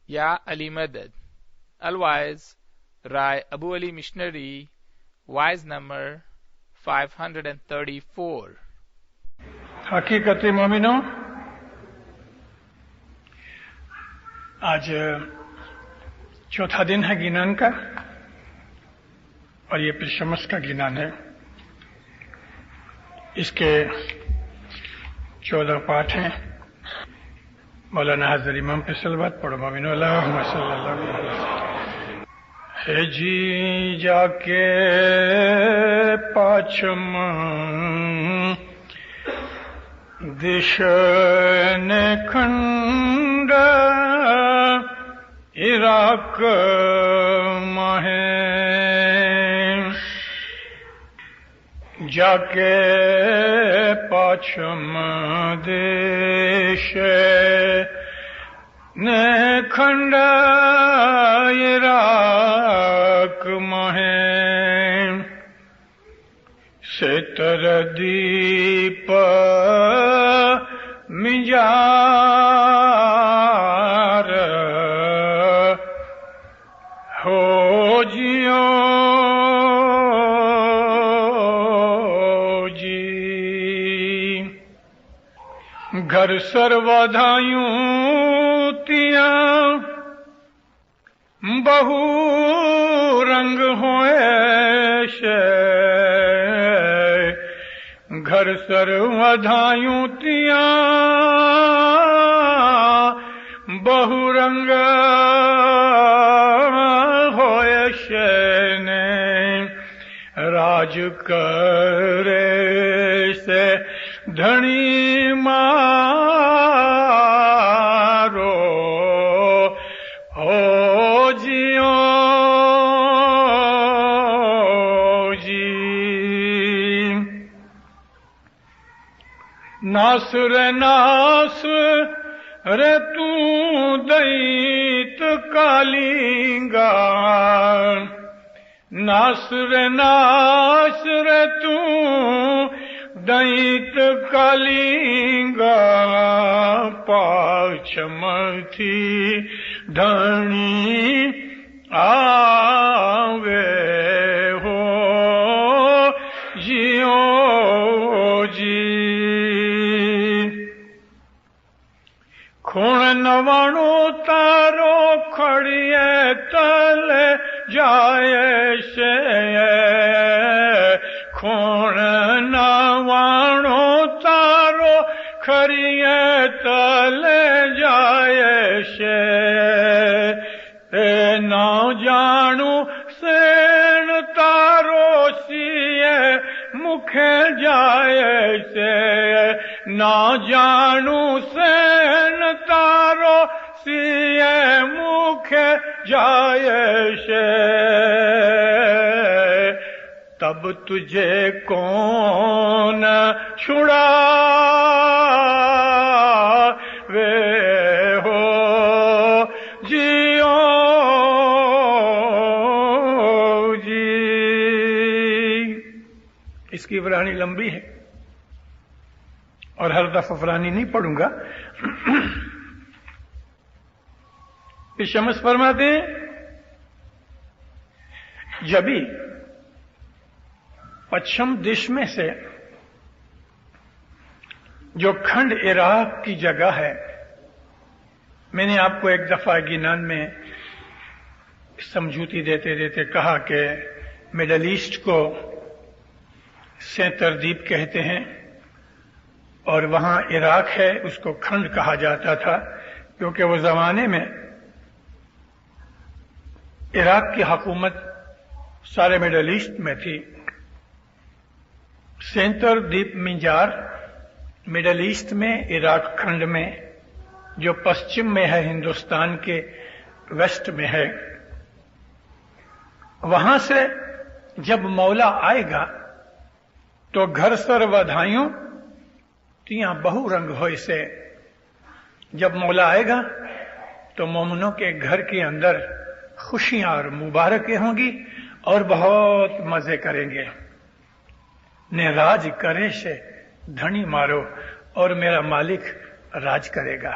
یا علی مدد. Otherwise, Rai Abu Ali Missionary, wise number 534. حقیقت مومنوں، آج چوتھا دن ہے گینان کا، اور یہ پھر شمس کا گینان ہے. اس کے 14 پارٹ ہیں. مولانا حضرت امام پہ صلوات پڑھو مومنو، اللہم صلی اللہ علیہ وسلم. ہے جی جا کے پاچم دشن کھنڈ عراق ماہ جا کے پاچم دیش نے کھنڈ عراق ماہ ستر دیپ مجار ہو جیو جی گھر سر ودھائیوں تیاں بہو رنگ ہوئے شے گھر سر ودھائیوں تیاں بہو رنگ ہوئے شے نے راج کرے سے دھنی مارو ہو جیو جی ناصر ناصر تو دیت کالینگا ناصر ناصر تو دیت کالینگا پاچم تھی دھنی آوے ہو جیو جی کھوڑ نوانو تارو کھڑیے تل جائے شے کھوڑ نوانو تارو کھڑیے تل جائے شے نہ جانو سین تارو سیے مکھے جائے سے نہ جانو سین تارو سیے مکھے جائے سے تب تجھے کون چھڑا وے ہو جیو جی. اس کی عبرانی لمبی ہے اور ہر دفعہ عبرانی نہیں پڑھوں گا. پھر شمس فرماتے ہیں جبھی پچھم دش میں سے جو کھنڈ عراق کی جگہ ہے، میں نے آپ کو ایک دفعہ گینان میں سمجھوتی دیتے دیتے کہا کہ مڈل ایسٹ کو سیتردیپ کہتے ہیں اور وہاں عراق ہے، اس کو کھنڈ کہا جاتا تھا کیونکہ وہ زمانے میں عراق کی حکومت سارے مڈل ایسٹ میں تھی. سینتر دیپ منجار مڈل ایسٹ میں عراق کھنڈ میں جو پشچم میں ہے، ہندوستان کے ویسٹ میں ہے. وہاں سے جب مولا آئے گا تو گھر سر ودھائیوں تیاں بہو رنگ ہوئے سے جب مولا آئے گا تو مومنوں کے گھر کے اندر خوشیاں اور مبارکیں ہوں گی اور بہت مزے کریں گے. نے راج کرے سے دھنی مارو اور میرا مالک راج کرے گا.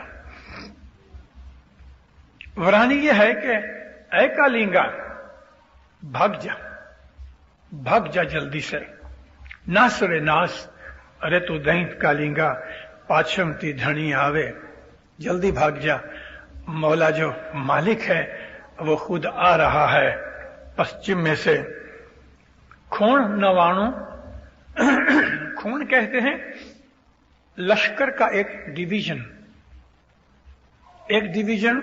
वरानी ये है कि ऐ कालिंगा, भाग जा जल्दी से। नास रे नास, अरे तू दैत कालिंगा, पाछमती धनी आवे, जल्दी भाग जा। मौला जो मालिक है वो खुद आ रहा है पश्चिम में से। खून नवाणु, खून कहते हैं लश्कर का एक डिवीजन। एक डिवीजन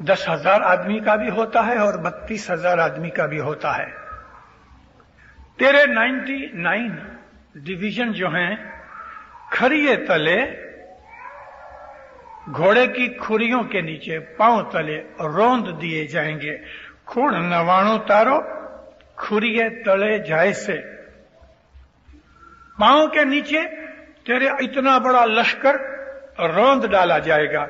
10,000 आदमी का भी होता है और 32,000 आदमी का भी होता है। तेरे 99 डिवीजन जो हैं खरिये तले, घोड़े की खुरियों के नीचे पांव तले रोंद दिए जाएंगे। खून नवाणु तारो, खुरिये तले जाए से। पांव के नीचे तेरे इतना बड़ा लश्कर रोंद डाला जाएगा।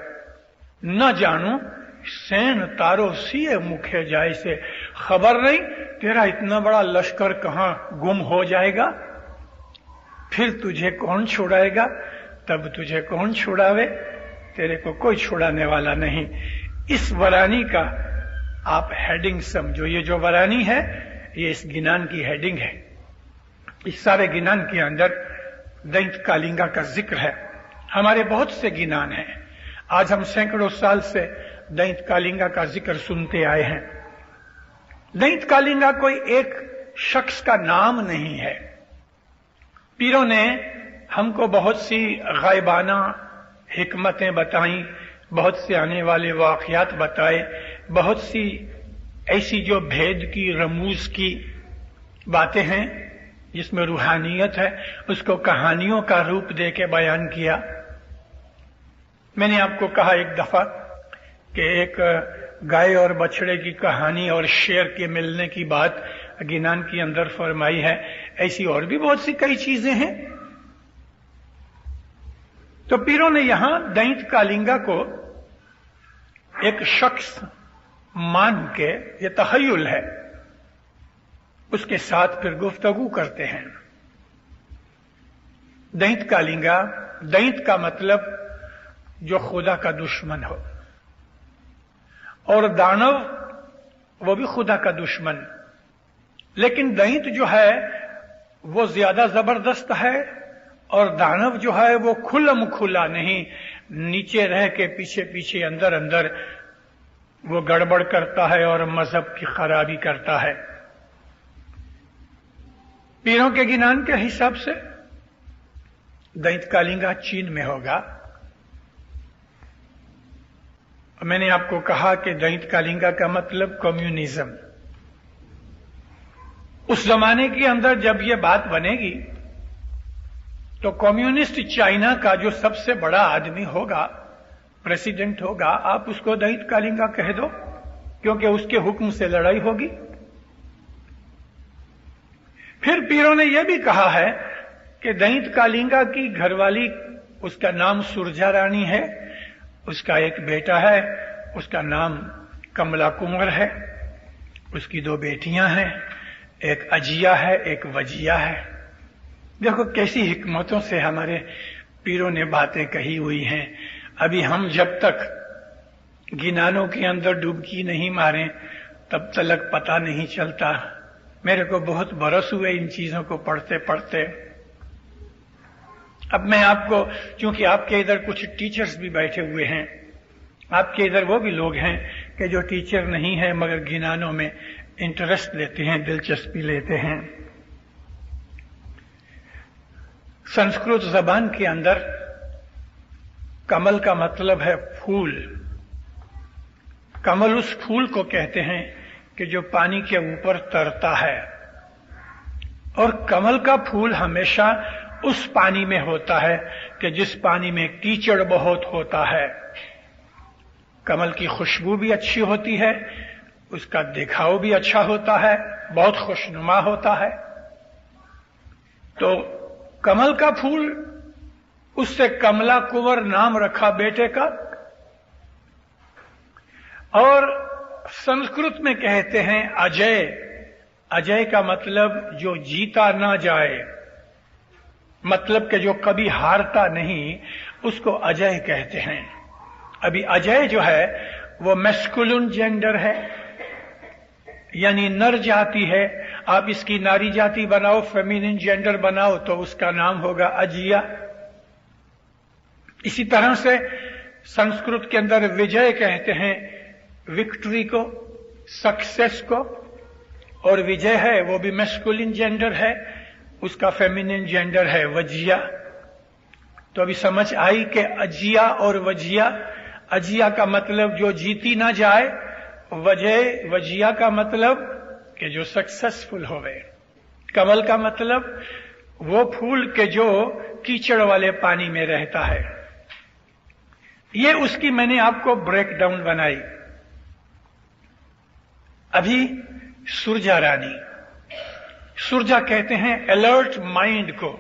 न जानू सैन तारो सीए मुखे जाए से, खबर नहीं तेरा इतना बड़ा लश्कर कहां गुम हो जाएगा। फिर तुझे कौन छुड़ाएगा, तब तुझे कौन छुड़ावे, तेरे को कोई छुड़ाने वाला नहीं। इस वरानी का आप हेडिंग समझो। ये जो वरानी है ये इस गिनान की हेडिंग है। इस सारे गिनान के अंदर दैत कालिंगा का जिक्र है। हमारे बहुत से गिनान हैं। आज हम सैकड़ों साल से दैत कालिंगा का जिक्र सुनते आए हैं। दैत कालिंगा कोई एक शख्स का नाम नहीं है। पीरों ने हमको बहुत सी गायबाना हिकमतें बताई, बहुत से आने वाले वाकयात बताए, बहुत सी ऐसी जो भेद की रमूज की बातें हैं जिसमें रूहानियत है, उसको कहानियों का रूप देके बयान किया। मैंने आपको कहा एक दफा कि एक गाय और बछड़े की कहानी और शेर के मिलने की बात गिनान के अंदर फरमाई है। ऐसी और भी बहुत सी कई चीजें हैं। तो पीरों ने यहां दैत कालिंगा को एक शख्स मान के, ये तखय्युल है, उसके साथ फिर गुफ्तगू करते हैं। दैत कालिंगा, दैत का मतलब जो खुदा का दुश्मन हो, और दानव वो भी खुदा का दुश्मन। लेकिन दैत जो है वो ज्यादा जबरदस्त है और दानव जो है वो खुल्लम खुला नहीं, नीचे रह के पीछे पीछे अंदर अंदर वो गड़बड़ करता है और मजहब की खराबी करता है। पीरों के गिनान के हिसाब से दैत कालिंगा चीन में होगा। मैंने आपको कहा कि दैत कालिंगा का मतलब कम्युनिज्म। उस जमाने के अंदर जब ये बात बनेगी तो कम्युनिस्ट चाइना का जो सबसे बड़ा आदमी होगा, प्रेसिडेंट होगा, आप उसको दैत कालिंगा कह दो, क्योंकि उसके हुक्म से लड़ाई होगी। फिर पीरों ने यह भी कहा है कि दैत कालिंगा की घरवाली, उसका नाम सुरजा रानी है, उसका एक बेटा है, उसका नाम कमला कुंवर है, उसकी 2 बेटियां हैं, एक अजिया है, एक वजिया है। देखो कैसी हिकमतों से हमारे पीरों ने बातें कही हुई हैं। अभी हम जब तक गिनानों के अंदर डुबकी नहीं मारें तब तक पता नहीं चलता। मेरे को बहुत बरस हुए इन चीजों को पढ़ते पढ़ते। अब मैं आपको, क्योंकि आपके इधर कुछ टीचर्स भी बैठे हुए हैं, आपके इधर वो भी लोग हैं कि जो टीचर नहीं है मगर गिनानों में इंटरेस्ट लेते हैं, दिलचस्पी लेते हैं। संस्कृत जबान के अंदर कमल का मतलब है फूल। कमल उस फूल को कहते हैं कि जो पानी के ऊपर तरता है, और कमल का फूल हमेशा उस पानी में होता है कि जिस पानी में कीचड़ बहुत होता है। कमल की खुशबू भी अच्छी होती है, उसका दिखाव भी अच्छा होता है, बहुत खुशनुमा होता है। तो कमल का फूल, उससे कमला कुंवर नाम रखा बेटे का। और संस्कृत में कहते हैं अजय। अजय का मतलब जो जीता ना जाए, मतलब कि जो कभी हारता नहीं, उसको अजय कहते हैं। अभी अजय जो है वो मैस्कुलिन जेंडर है, यानी नर जाति है। आप इसकी नारी जाति बनाओ, फेमिनिन जेंडर बनाओ, तो उसका नाम होगा अजिया। इसी तरह से संस्कृत के अंदर विजय कहते हैं विक्ट्री को, सक्सेस को, और विजय है वो भी मैस्कुलिन जेंडर है, उसका फेमिनिन जेंडर है वजिया। तो अभी समझ आई कि अजिया और वजिया, अजिया का मतलब जो जीती ना जाए, वजिया का मतलब कि जो सक्सेसफुल होवे। कमल का मतलब वो फूल के जो कीचड़ वाले पानी में रहता है। ये उसकी मैंने आपको ब्रेकडाउन बनाई। अभी सुरजा रानी, सुरजा कहते हैं अलर्ट माइंड को,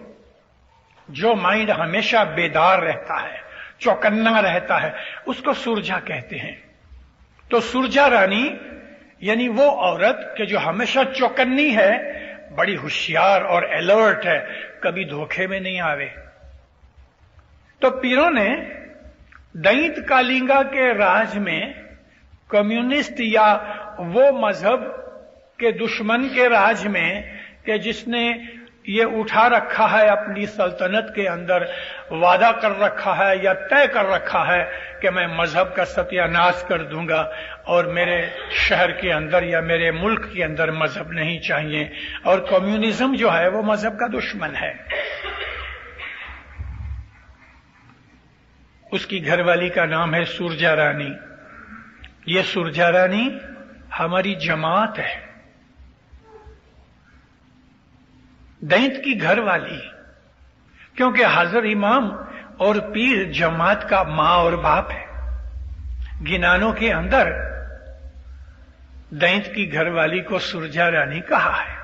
जो माइंड हमेशा बेदार रहता है, चौकन्ना रहता है, उसको सुरजा कहते हैं। तो सुरजा रानी यानी वो औरत कि जो हमेशा चौकन्नी है, बड़ी होशियार और अलर्ट है, कभी धोखे में नहीं आवे। तो पीरों ने दैत कालिंगा के राज में कम्युनिस्ट या वो मजहब के दुश्मन के राज में कि जिसने ये उठा रखा है अपनी सल्तनत के अंदर, वादा कर रखा है या तय कर रखा है कि मैं मजहब का सत्यानाश कर दूंगा और मेरे शहर के अंदर या मेरे मुल्क के अंदर मजहब नहीं चाहिए, और कम्युनिज्म जो है वो मजहब का दुश्मन है। उसकी घरवाली का नाम है सुरजा रानी। ये सुरजा रानी हमारी जमात है, दैत की घरवाली, क्योंकि हाजिर इमाम और पीर जमात का मां और बाप है। गिनानों के अंदर दैत की घरवाली को सुरजा रानी कहा है।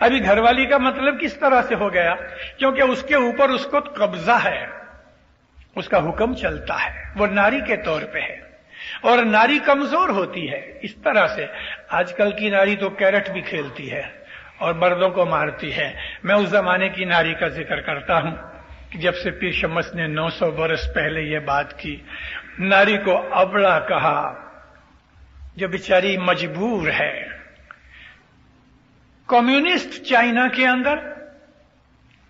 अभी घरवाली का मतलब किस तरह से हो गया, क्योंकि उसके ऊपर उसको कब्जा है, उसका हुक्म चलता है, वो नारी के तौर पे है, और नारी कमजोर होती है। इस तरह से आजकल की नारी तो कैरेट भी खेलती है और मर्दों को मारती है। मैं उस जमाने की नारी का जिक्र करता हूं कि जब से पीर शमस ने 900 बरस पहले यह बात की, नारी को अबला कहा, जो बेचारी मजबूर है। कम्युनिस्ट चाइना के अंदर,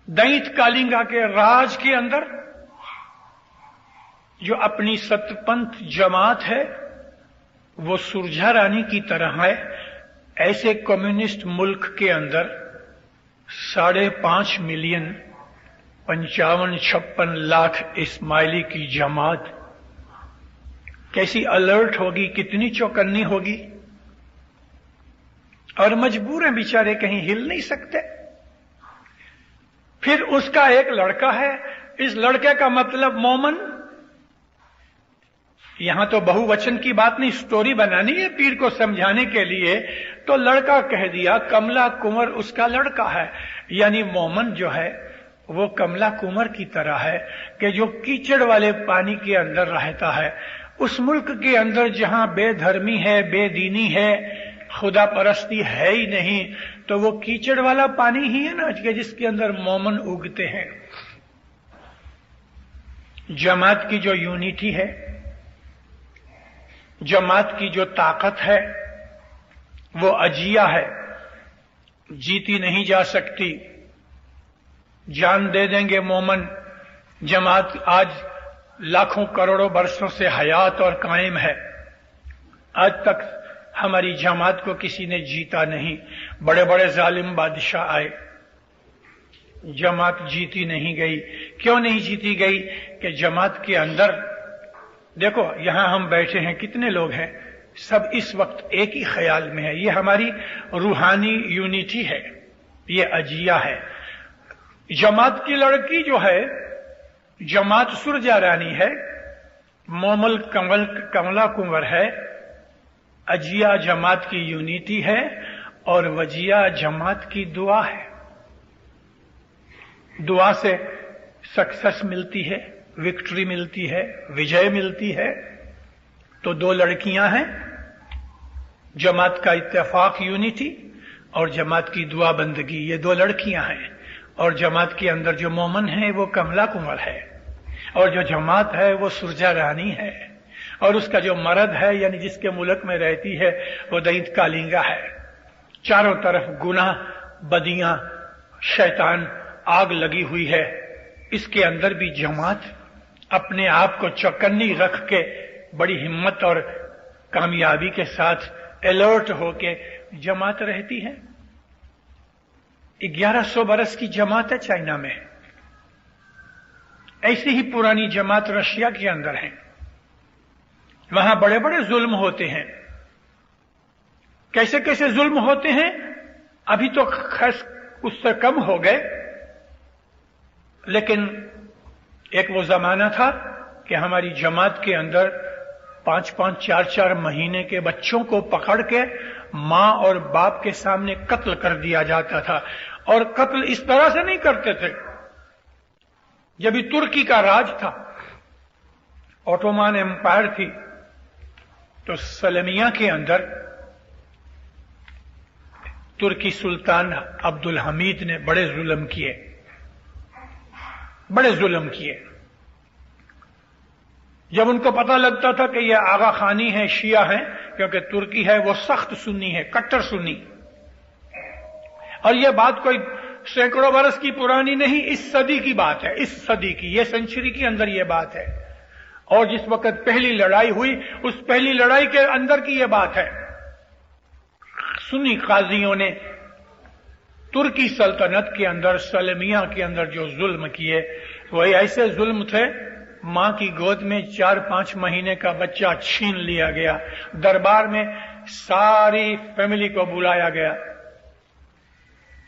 दैत कालिंगा के राज के अंदर, जो अपनी सतपंथ जमात है वो सुरजा रानी की तरह है। ऐसे कम्युनिस्ट मुल्क के अंदर 5.5 मिलियन 55-56 लाख इस्माइली की जमात कैसी अलर्ट होगी, कितनी चौकन्नी होगी, और मजबूर हैं बेचारे, कहीं हिल नहीं सकते। फिर उसका एक लड़का है, इस लड़के का मतलब मोमन। यहां तो बहुवचन की बात नहीं, स्टोरी बनानी है पीर को समझाने के लिए, तो लड़का कह दिया, कमला कुंवर उसका लड़का है। यानी मोमन जो है वो कमला कुंवर की तरह है कि जो कीचड़ वाले पानी के अंदर रहता है। उस मुल्क के अंदर जहां बेधर्मी है, बेदीनी है, खुदा परस्ती है ही नहीं, तो वो कीचड़ वाला पानी ही है ना कि जिसके अंदर मोमन उगते हैं। जमात की जो यूनिटी है, जमात की जो ताकत है, वो अजिया है, जीती नहीं जा सकती। जान दे देंगे मोमन। जमात आज लाखों करोड़ों वर्षों से हयात और कायम है। आज तक हमारी जमात को किसी ने जीता नहीं। बड़े बड़े जालिम बादशाह आए, जमात जीती नहीं गई। क्यों नहीं जीती गई? कि जमात के अंदर देखो, यहां हम बैठे हैं, कितने लोग हैं, सब इस वक्त एक ही ख्याल में है। ये हमारी रूहानी यूनिटी है, ये अजिया है। जमात की लड़की जो है, जमात सुरजा रानी है, मोमल कमला कुंवर है, अजिया जमात की यूनिटी है, और वजिया जमात की दुआ है। दुआ से सक्सेस मिलती है, विक्ट्री मिलती है, विजय मिलती है। तो 2 लड़कियां हैं, जमात का इत्तेफाक यूनिटी और जमात की दुआ बंदगी, ये 2 लड़कियां हैं। और जमात के अंदर जो मोमन है वो कमला कुंवर है, और जो जमात है वो सुरजा रानी है। और उसका जो मर्द है यानी जिसके मुल्क में रहती है वो दैत कालिंगा है। चारों तरफ गुनाह, बदियां, शैतान, आग लगी हुई है। इसके अंदर भी जमात अपने आप को चौकन्नी रख के बड़ी हिम्मत और कामयाबी के साथ अलर्ट होके जमात रहती है। 1100 बरस की जमात है चाइना में। ऐसी ही पुरानी जमात रशिया के अंदर है। वहां बड़े बड़े जुल्म होते हैं। कैसे कैसे जुल्म होते हैं अभी तो खैर उससे कम हो गए, लेकिन एक वो जमाना था कि हमारी जमात के अंदर 5-5, 4-4 महीने के बच्चों को पकड़ के मां और बाप के सामने कत्ल कर दिया जाता था। और कत्ल इस तरह से नहीं करते थे। जब भी तुर्की का राज था, ओटोमान एम्पायर थी, तो सलमिया के अंदर तुर्की सुल्तान अब्दुल हमीद ने बड़े जुल्म किए, बड़े जुल्म किए। जब उनको पता लगता था कि यह आगा खानी है, शिया है, क्योंकि तुर्की है वो सख्त सुन्नी है, कट्टर सुन्नी, और यह बात कोई सैकड़ों बरस की पुरानी नहीं, इस सदी की बात है, इस सदी की, यह सेंचुरी के अंदर यह बात है। और जिस वक्त पहली लड़ाई हुई उस पहली लड़ाई के अंदर की यह बात है। सुन्नी काजियों ने तुर्की सल्तनत के अंदर, सलमिया के अंदर जो जुल्म किए वही ऐसे जुल्म थे, मां की गोद में 4-5 महीने का बच्चा छीन लिया गया। दरबार में सारी फैमिली को बुलाया गया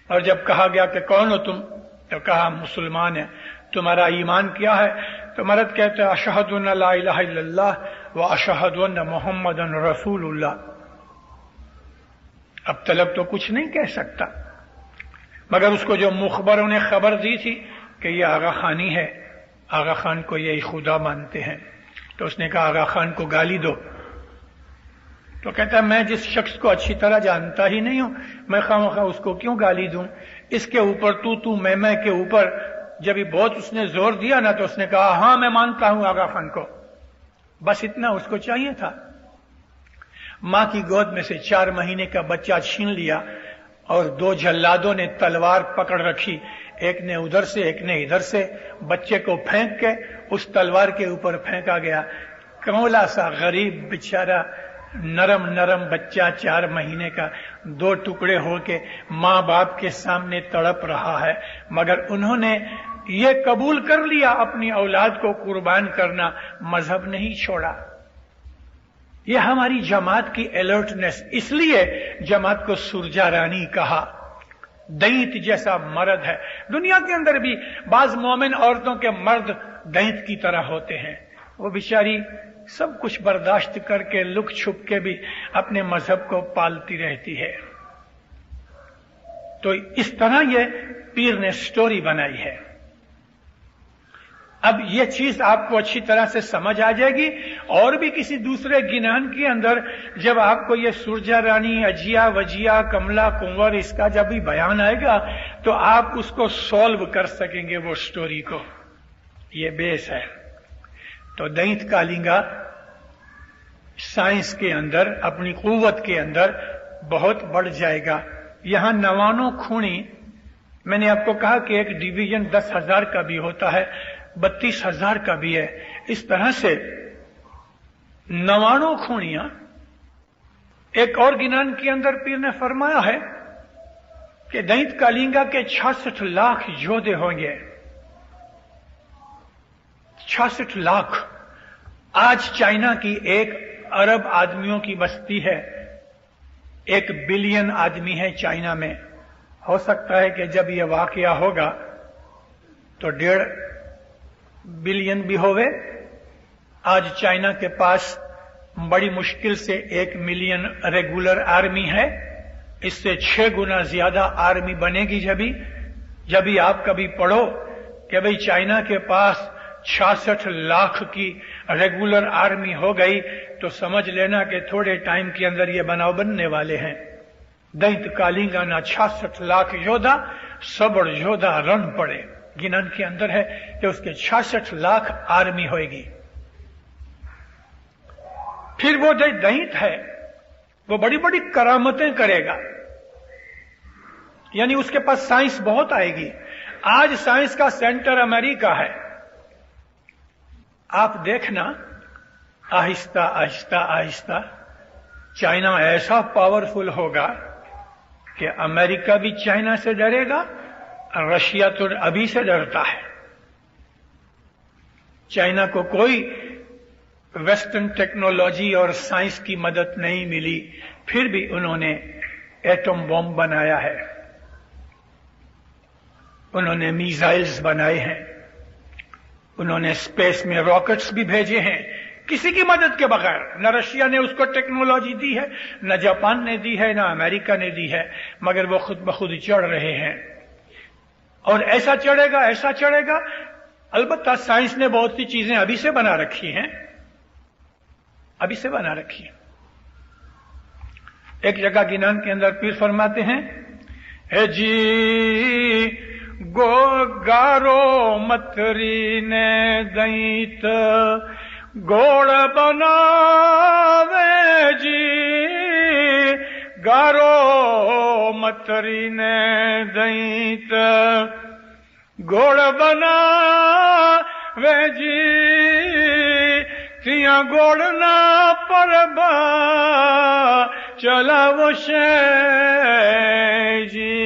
और जब कहा गया कि कौन हो तुम, तो कहा मुसलमान है। तुम्हारा ईमान क्या है? तो मर्द कहते हैं अशहदु अन ला इलाहा इल्लल्लाह व अशहदु अन्न मुहम्मदन रसूलुल्लाह। अब तलब तो कुछ नहीं कह सकता, मगर उसको जो मुखबरों ने खबर दी थी कि ये आगा खानी है, आगा खान को यही खुदा मानते हैं, तो उसने कहा आगा खान को गाली दो। तो कहता है मैं जिस शख्स को अच्छी तरह जानता ही नहीं हूं, मैं खामखा उसको क्यों गाली दूं। इसके ऊपर तू मैं के ऊपर जब ही बहुत उसने जोर दिया ना, तो उसने कहा हां मैं मानता हूं आगा खान को। बस इतना उसको चाहिए था। मां की गोद में से 4 महीने का बच्चा छीन लिया और 2 जल्लादों ने तलवार पकड़ रखी, एक ने उधर से एक ने इधर से। बच्चे को फेंक के उस तलवार के ऊपर फेंका गया। कमला सा गरीब बेचारा नरम नरम बच्चा 4 महीने का 2 टुकड़े होके मां बाप के सामने तड़प रहा है, मगर उन्होंने ये कबूल कर लिया अपनी औलाद को कुर्बान करना, मजहब नहीं छोड़ा। यह हमारी जमात की अलर्टनेस, इसलिए जमात को सुरजा रानी कहा। दैत जैसा मर्द है। दुनिया के अंदर भी बाज मोमिन औरतों के मर्द दैत की तरह होते हैं। वो बेचारी सब कुछ बर्दाश्त करके लुक छुप के भी अपने मजहब को पालती रहती है। तो इस तरह ये पीर ने स्टोरी बनाई है। अब ये चीज आपको अच्छी तरह से समझ आ जाएगी। और भी किसी दूसरे गिनान के अंदर जब आपको ये सुरजा रानी, अजिया, वजिया, कमला, कुंवर, इसका जब भी बयान आएगा तो आप उसको सॉल्व कर सकेंगे वो स्टोरी को। ये बेस है। तो दैत कालिंगा साइंस के अंदर, अपनी कुव्वत के अंदर बहुत बढ़ जाएगा। यहां 99 खूनी, मैंने आपको कहा कि एक डिवीजन 10,000 का भी होता है, 32,000 का भी है। इस तरह से 99 खूनियां। एक और गिनान के अंदर पीर ने फरमाया है कि दैत कालिंगा के 66 लाख योद्धे होंगे। 66 लाख। आज चाइना की 1 अरब आदमियों की बस्ती है, 1 बिलियन आदमी है चाइना में। हो सकता है कि जब यह वाकया होगा तो 1.5 बिलियन भी होवे। आज चाइना के पास बड़ी मुश्किल से 1 मिलियन रेगुलर आर्मी है। इससे 6 गुना ज्यादा आर्मी बनेगी। जब भी आप कभी पढ़ो कि भाई चाइना के पास 66 लाख की रेगुलर आर्मी हो गई, तो समझ लेना कि थोड़े टाइम के अंदर ये बनाव बनने वाले हैं। दैत कालिंगा ना 66 लाख योद्धा, सबड़ योद्धा रण पड़े। गिनान के अंदर है कि उसके 66 लाख आर्मी होगी। फिर वो जो दैत है वो बड़ी बड़ी करामतें करेगा, यानी उसके पास साइंस बहुत आएगी। आज साइंस का सेंटर अमेरिका है। आप देखना आहिस्ता आहिस्ता आहिस्ता चाइना ऐसा पावरफुल होगा कि अमेरिका भी चाइना से डरेगा, और रशिया तो अभी से डरता है। चाइना को कोई वेस्टर्न टेक्नोलॉजी और साइंस की मदद नहीं मिली, फिर भी उन्होंने एटम बॉम्ब बनाया है, उन्होंने मिसाइल्स बनाए हैं, उन्होंने स्पेस में रॉकेट्स भी भेजे हैं, किसी की मदद के बगैर। न रशिया ने उसको टेक्नोलॉजी दी है, न जापान ने दी है, न अमेरिका ने दी है, मगर वो खुद ब खुद चढ़ रहे हैं। और ऐसा चढ़ेगा। अलबत्ता साइंस ने बहुत सी चीजें अभी से बना रखी हैं। एक जगह गिनान के अंदर पीर फरमाते हैं, हे जी गारो मथरी ने दैत गोड़ बनावे जी, गारो मथरी ने दैत गोड़ बनावे जी, तिया गोड़ ना परबा चलावो शे जी।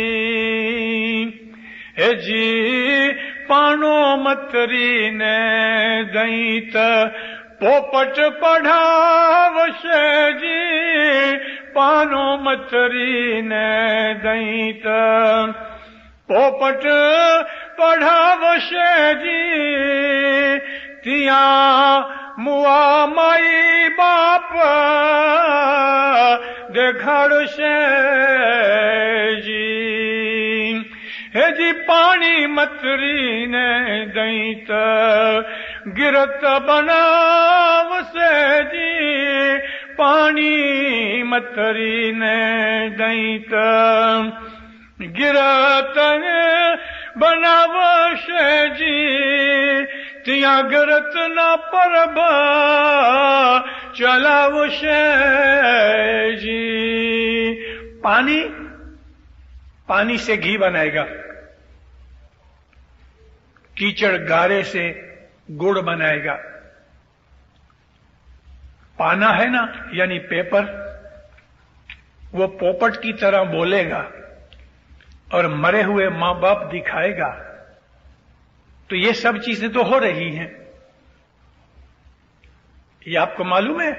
हे जी पानो मथरी ने दैत पोपट पढ़ावशे जी, पानो मथरी ने दैत पोपट पढ़ावशे जी, तिया मुआ माई बाप देखाड़शे जी। हे जी पानी मथरी ने दैत गिरत बनावसे जी, पानी मथरी ने दैत गिरत बनावसे जी, तिया गिरत न परबा चलावसे जी। पानी से घी बनाएगा, कीचड़ गारे से गुड़ बनाएगा। पाना है ना, यानी पेपर, वो पोपट की तरह बोलेगा और मरे हुए मां बाप दिखाएगा। तो ये सब चीजें तो हो रही हैं। ये आपको मालूम है,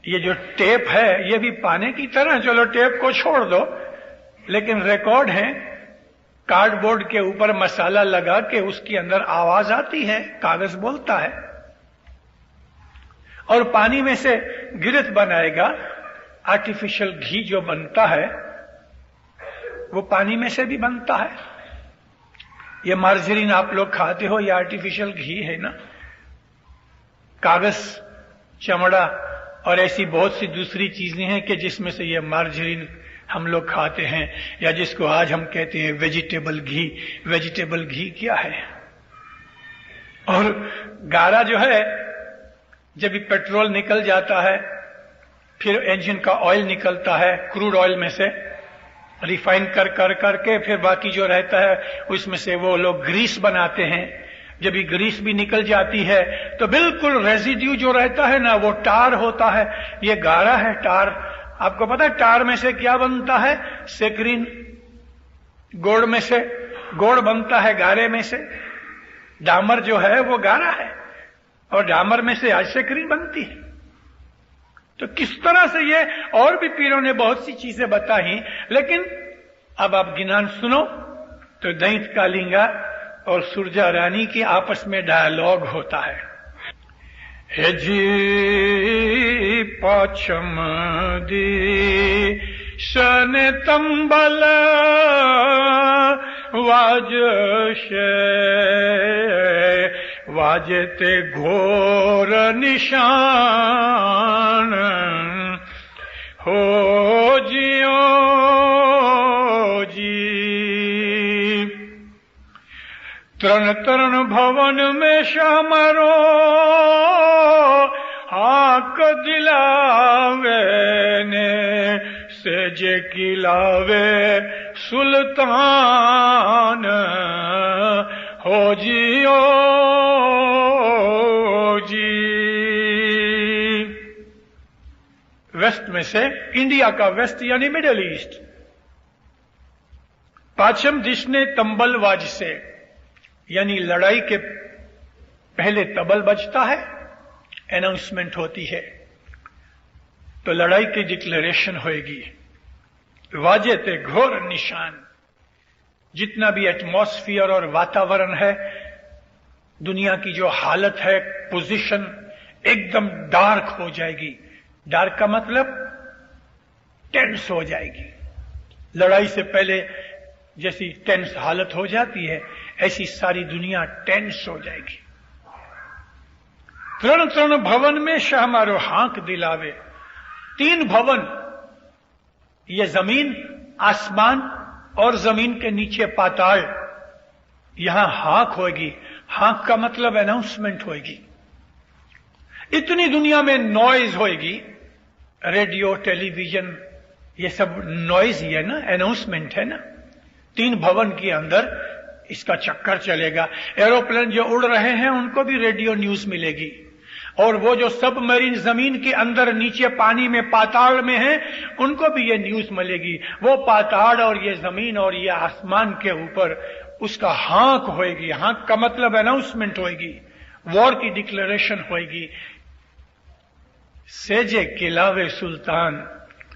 ये जो टेप है ये भी पाने की तरह, चलो टेप को छोड़ दो, लेकिन रिकॉर्ड है, कार्डबोर्ड के ऊपर मसाला लगा के उसके अंदर आवाज आती है, कागज बोलता है। और पानी में से गिरत बनाएगा। आर्टिफिशियल घी जो बनता है वो पानी में से भी बनता है। ये मार्जरीन आप लोग खाते हो, ये आर्टिफिशियल घी है ना। कागज, चमड़ा और ऐसी बहुत सी दूसरी चीजें हैं कि जिसमें से ये मार्जरीन हम लोग खाते हैं, या जिसको आज हम कहते हैं वेजिटेबल घी। वेजिटेबल घी क्या है? और गारा जो है, जब भी पेट्रोल निकल जाता है, फिर इंजन का ऑयल निकलता है क्रूड ऑयल में से, रिफाइन करके फिर बाकी जो रहता है उसमें से वो लोग ग्रीस बनाते हैं। जब ये ग्रीस भी निकल जाती है तो बिल्कुल रेजिड्यू जो रहता है ना, वो टार होता है। ये गारा है, टार। आपको पता है टार में से क्या बनता है? सेक्रिन। गोड़ में से गोड़ बनता है गारे में से। डामर जो है वो गारा है और डामर में से आज सेक्रिन बनती है। तो किस तरह से ये, और भी पीरों ने बहुत सी चीजें बताई, लेकिन अब आप गिनान सुनो तो दैत कालिंगा और सुरजा रानी की आपस में डायलॉग होता है। हे जी पाछम दी शन तंबल वाजशे वाजते घोर निशान हो जियो जी। तरण तरण भवन में शामरो आक दिलावे ने सेजे किलावे सुल्तान हो जियो जी। वेस्ट में से, इंडिया का वेस्ट यानी मिडिल ईस्ट, पाचम जिसने तंबलवाज से, यानी लड़ाई के पहले तबल बजता है, अनाउंसमेंट होती है, तो लड़ाई की डिक्लेरेशन होएगी। वाजे ते घोर निशान, जितना भी एटमॉस्फियर और वातावरण है, दुनिया की जो हालत है, पोजीशन एकदम डार्क हो जाएगी। डार्क का मतलब टेंस हो जाएगी। लड़ाई से पहले जैसी टेंस हालत हो जाती है, ऐसी सारी दुनिया टेंस हो जाएगी। त्रण त्रण भवन में शाह मारो हांक दिलावे। 3 भवन, ये जमीन, आसमान और जमीन के नीचे पाताल, यहां हांक होगी। हांक का मतलब अनाउंसमेंट होगी। इतनी दुनिया में नॉइज होगी, रेडियो, टेलीविजन, ये सब नॉइज ही है ना, अनाउंसमेंट है ना। 3 भवन के अंदर इसका चक्कर चलेगा। एरोप्लेन जो उड़ रहे हैं उनको भी रेडियो न्यूज मिलेगी, और वो जो सबमरीन जमीन के अंदर नीचे पानी में पाताल में हैं, उनको भी ये न्यूज मिलेगी। वो पाताल और ये जमीन और ये आसमान के ऊपर उसका हांक होएगी। हांक का मतलब अनाउंसमेंट होएगी, वॉर की डिक्लेरेशन होएगी। सेजे किलावे सुल्तान,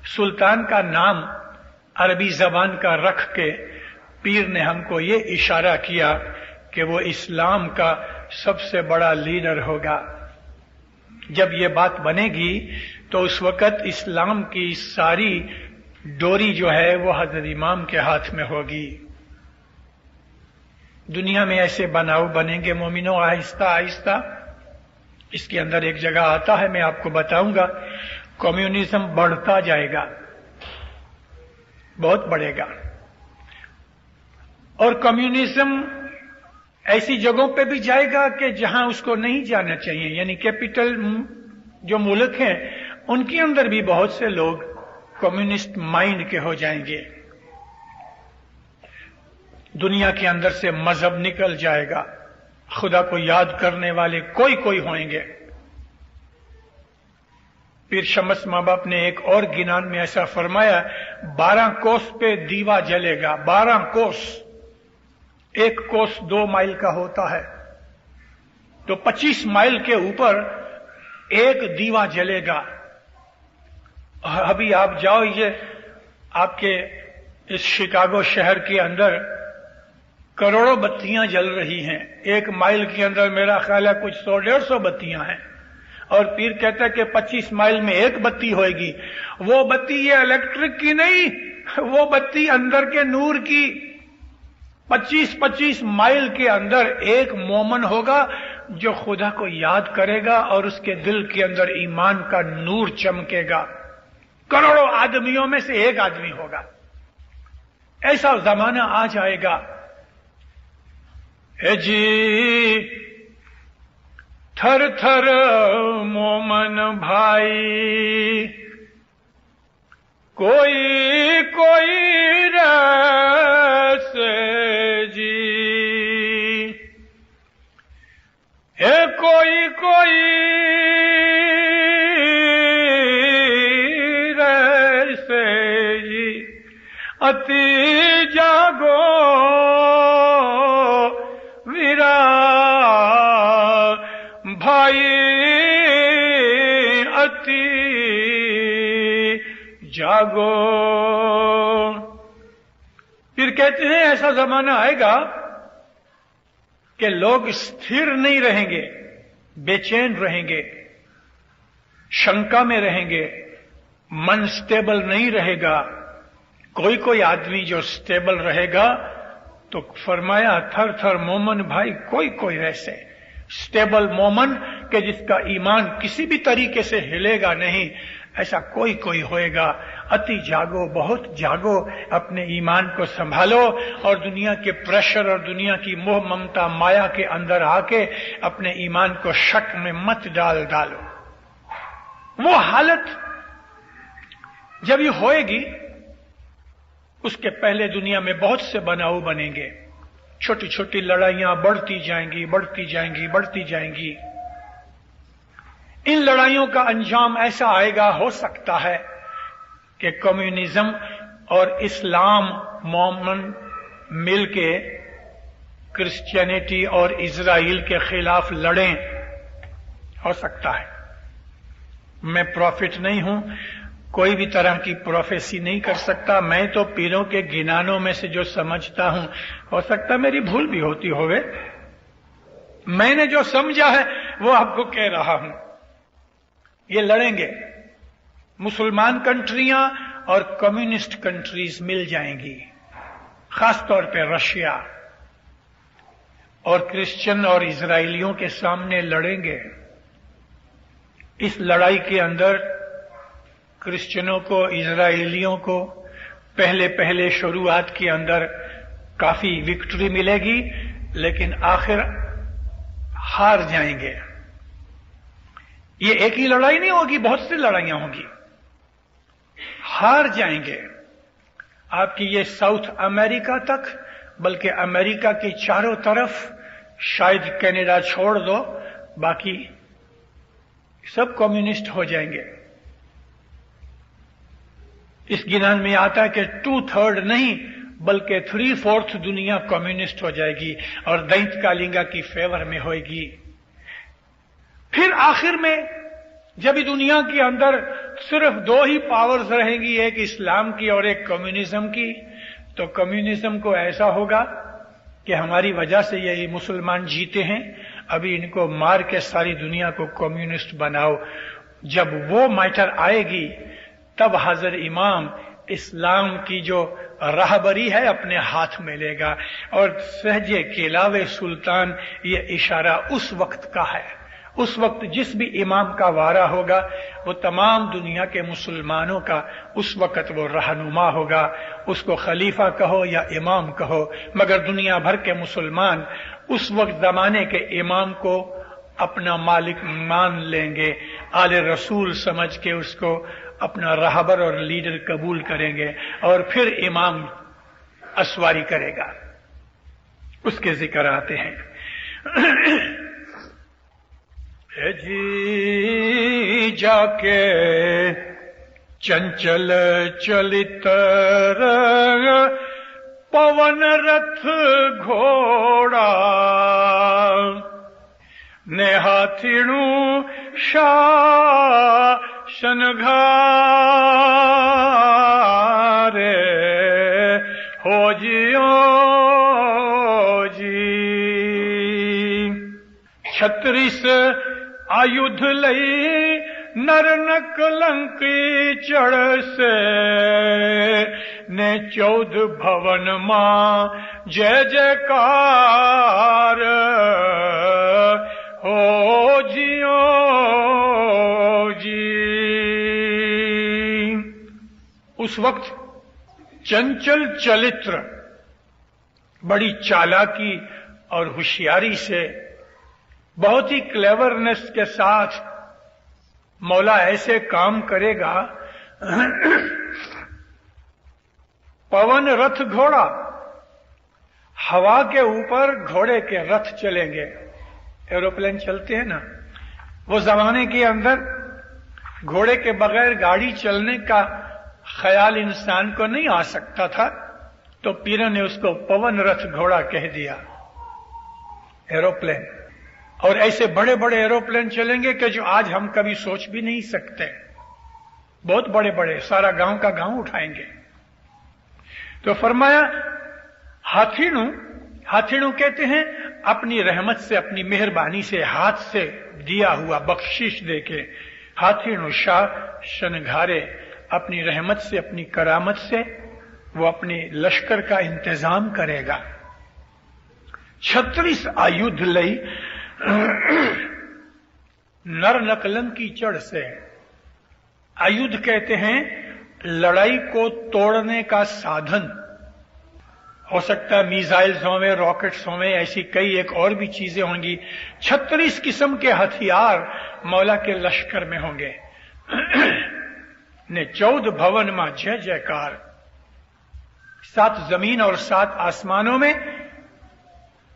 सुल्तान का नाम अरबी जबान का रख के पीर ने हमको ये इशारा किया कि वो इस्लाम का सबसे बड़ा लीडर होगा। जब ये बात बनेगी तो उस वक्त इस्लाम की सारी डोरी जो है वो हजरत इमाम के हाथ में होगी। दुनिया में ऐसे बनाव बनेंगे मोमिनों, आहिस्ता आहिस्ता। इसके अंदर एक जगह आता है, मैं आपको बताऊंगा, कम्युनिज्म बढ़ता जाएगा, बहुत बढ़ेगा। और कम्युनिज्म ऐसी जगहों पे भी जाएगा कि जहां उसको नहीं जाना चाहिए, यानी कैपिटल जो मुल्क हैं उनके अंदर भी बहुत से लोग कम्युनिस्ट माइंड के हो जाएंगे। दुनिया के अंदर से मजहब निकल जाएगा, खुदा को याद करने वाले कोई कोई होंगे। पीर शमस माँ बाप ने एक और गिनान में ऐसा फरमाया, 12 कोस पे दीवा जलेगा। 12 कोस, 1 कोस 2 माइल का होता है, तो 25 माइल के ऊपर एक दीवा जलेगा। अभी आप जाओ, ये आपके इस शिकागो शहर के अंदर करोड़ों बत्तियां जल रही हैं। 1 माइल के अंदर मेरा ख्याल है कुछ 100-150 बत्तियां हैं, और पीर कहता है कि 25 माइल में एक बत्ती होएगी। वो बत्ती ये इलेक्ट्रिक की नहीं, वो बत्ती अंदर के नूर की। 25-25 माइल के अंदर एक मोमन होगा जो खुदा को याद करेगा और उसके दिल के अंदर ईमान का नूर चमकेगा। करोड़ों आदमियों में से एक आदमी होगा। ऐसा जमाना आ जाएगा। हे जी थर थर मोमन भाई, कोई कोई रस जी, हे कोई कोई रस जी, अति जागो वीरा भाई, अति जागो। फिर कहते हैं ऐसा जमाना आएगा कि लोग स्थिर नहीं रहेंगे, बेचैन रहेंगे, शंका में रहेंगे, मन स्टेबल नहीं रहेगा। कोई कोई आदमी जो स्टेबल रहेगा, तो फरमाया थर थर मोमन भाई, कोई कोई वैसे स्टेबल मोमन के जिसका ईमान किसी भी तरीके से हिलेगा नहीं, ऐसा कोई कोई होएगा। अति जागो, बहुत जागो, अपने ईमान को संभालो और दुनिया के प्रेशर और दुनिया की मोह ममता माया के अंदर आके अपने ईमान को शक में मत डालो। वो हालत जब ये होएगी, उसके पहले दुनिया में बहुत से बनाव बनेंगे। छोटी छोटी लड़ाइयां बढ़ती जाएंगी, बढ़ती जाएंगी, बढ़ती जाएंगी। इन लड़ाइयों का अंजाम ऐसा आएगा, हो सकता है कि कम्युनिज्म और इस्लाम मोमन मिलके क्रिश्चियनिटी और इजराइल के खिलाफ लड़ें। हो सकता है। मैं प्रॉफिट नहीं हूं, कोई भी तरह की प्रोफेसी नहीं कर सकता। मैं तो पीरों के गिनानों में से जो समझता हूं, हो सकता मेरी भूल भी होती होवे। मैंने जो समझा है वो आपको कह रहा हूं। ये लड़ेंगे। मुसलमान कंट्रियां और कम्युनिस्ट कंट्रीज मिल जाएंगी, खासतौर पे रशिया, और क्रिश्चियन और इजराइलियों के सामने लड़ेंगे। इस लड़ाई के अंदर क्रिश्चियनों को, इजराइलियों को पहले पहले शुरुआत के अंदर काफी विक्ट्री मिलेगी, लेकिन आखिर हार जाएंगे। ये एक ही लड़ाई नहीं होगी, बहुत सी लड़ाइयां होंगी। हार जाएंगे। आपकी ये साउथ अमेरिका तक, बल्कि अमेरिका की चारों तरफ, शायद कनाडा छोड़ दो, बाकी सब कम्युनिस्ट हो जाएंगे। इस गिनान में आता है कि 2/3 नहीं बल्कि 3/4 दुनिया कम्युनिस्ट हो जाएगी और दैत्य कालिंगा की फेवर में होएगी। फिर आखिर में जब दुनिया के अंदर सिर्फ 2 ही पावर्स रहेंगी, एक इस्लाम की और एक कम्युनिज्म की, तो कम्युनिज्म को ऐसा होगा कि हमारी वजह से ये मुसलमान जीते हैं, अभी इनको मार के सारी दुनिया को कम्युनिस्ट बनाओ। जब वो मैटर आएगी तब हजरत इमाम इस्लाम की जो राहबरी है अपने हाथ में लेगा, और सहजे केलावे सुल्तान ये इशारा उस वक्त का है। उस वक्त जिस भी इमाम का वारा होगा वो तमाम दुनिया के मुसलमानों का उस वक्त वो रहनुमा होगा। उसको खलीफा कहो या इमाम कहो, मगर दुनिया भर के मुसलमान उस वक्त जमाने के इमाम को अपना मालिक मान लेंगे, आले रसूल समझ के उसको अपना रहबर और लीडर कबूल करेंगे, और फिर इमाम असवारी करेगा। उसके जिक्र आते हैं। जी जाके चंचल चलित पवन रथ घोड़ा, ने हाथीणु शासन घारे, हो जियो जी। 36 आयुध लई नर न कलंकी चढ़ से, ने 14 भवन मां जय जयकार, हो जियो जी। उस वक्त चंचल चलित्र, बड़ी चालाकी और होशियारी से, बहुत ही क्लेवरनेस के साथ मौला ऐसे काम करेगा। पवन रथ घोड़ा, हवा के ऊपर घोड़े के रथ चलेंगे। एरोप्लेन चलते हैं ना, वो जमाने के अंदर घोड़े के बगैर गाड़ी चलने का ख्याल इंसान को नहीं आ सकता था, तो पीर ने उसको पवन रथ घोड़ा कह दिया, एरोप्लेन। और ऐसे बड़े बड़े एरोप्लेन चलेंगे कि जो आज हम कभी सोच भी नहीं सकते। बहुत बड़े बड़े, सारा गांव का गांव उठाएंगे। तो फरमाया हाथीणु, हाथीणु कहते हैं अपनी रहमत से, अपनी मेहरबानी से, हाथ से दिया हुआ बख्शिश देके। हाथीणु शाह शनघारे, अपनी रहमत से, अपनी करामत से वो अपने लश्कर का इंतजाम करेगा। 36 आयुध लई नर नकलन की चढ़ से। आयुध कहते हैं लड़ाई को तोड़ने का साधन। हो सकता है मिसाइल्स होंगे, रॉकेट्स होंगे, ऐसी कई एक और भी चीजें होंगी। 36 किस्म के हथियार मौला के लश्कर में होंगे। ने 14 भवन में जय जयकार, 7 जमीन और 7 आसमानों में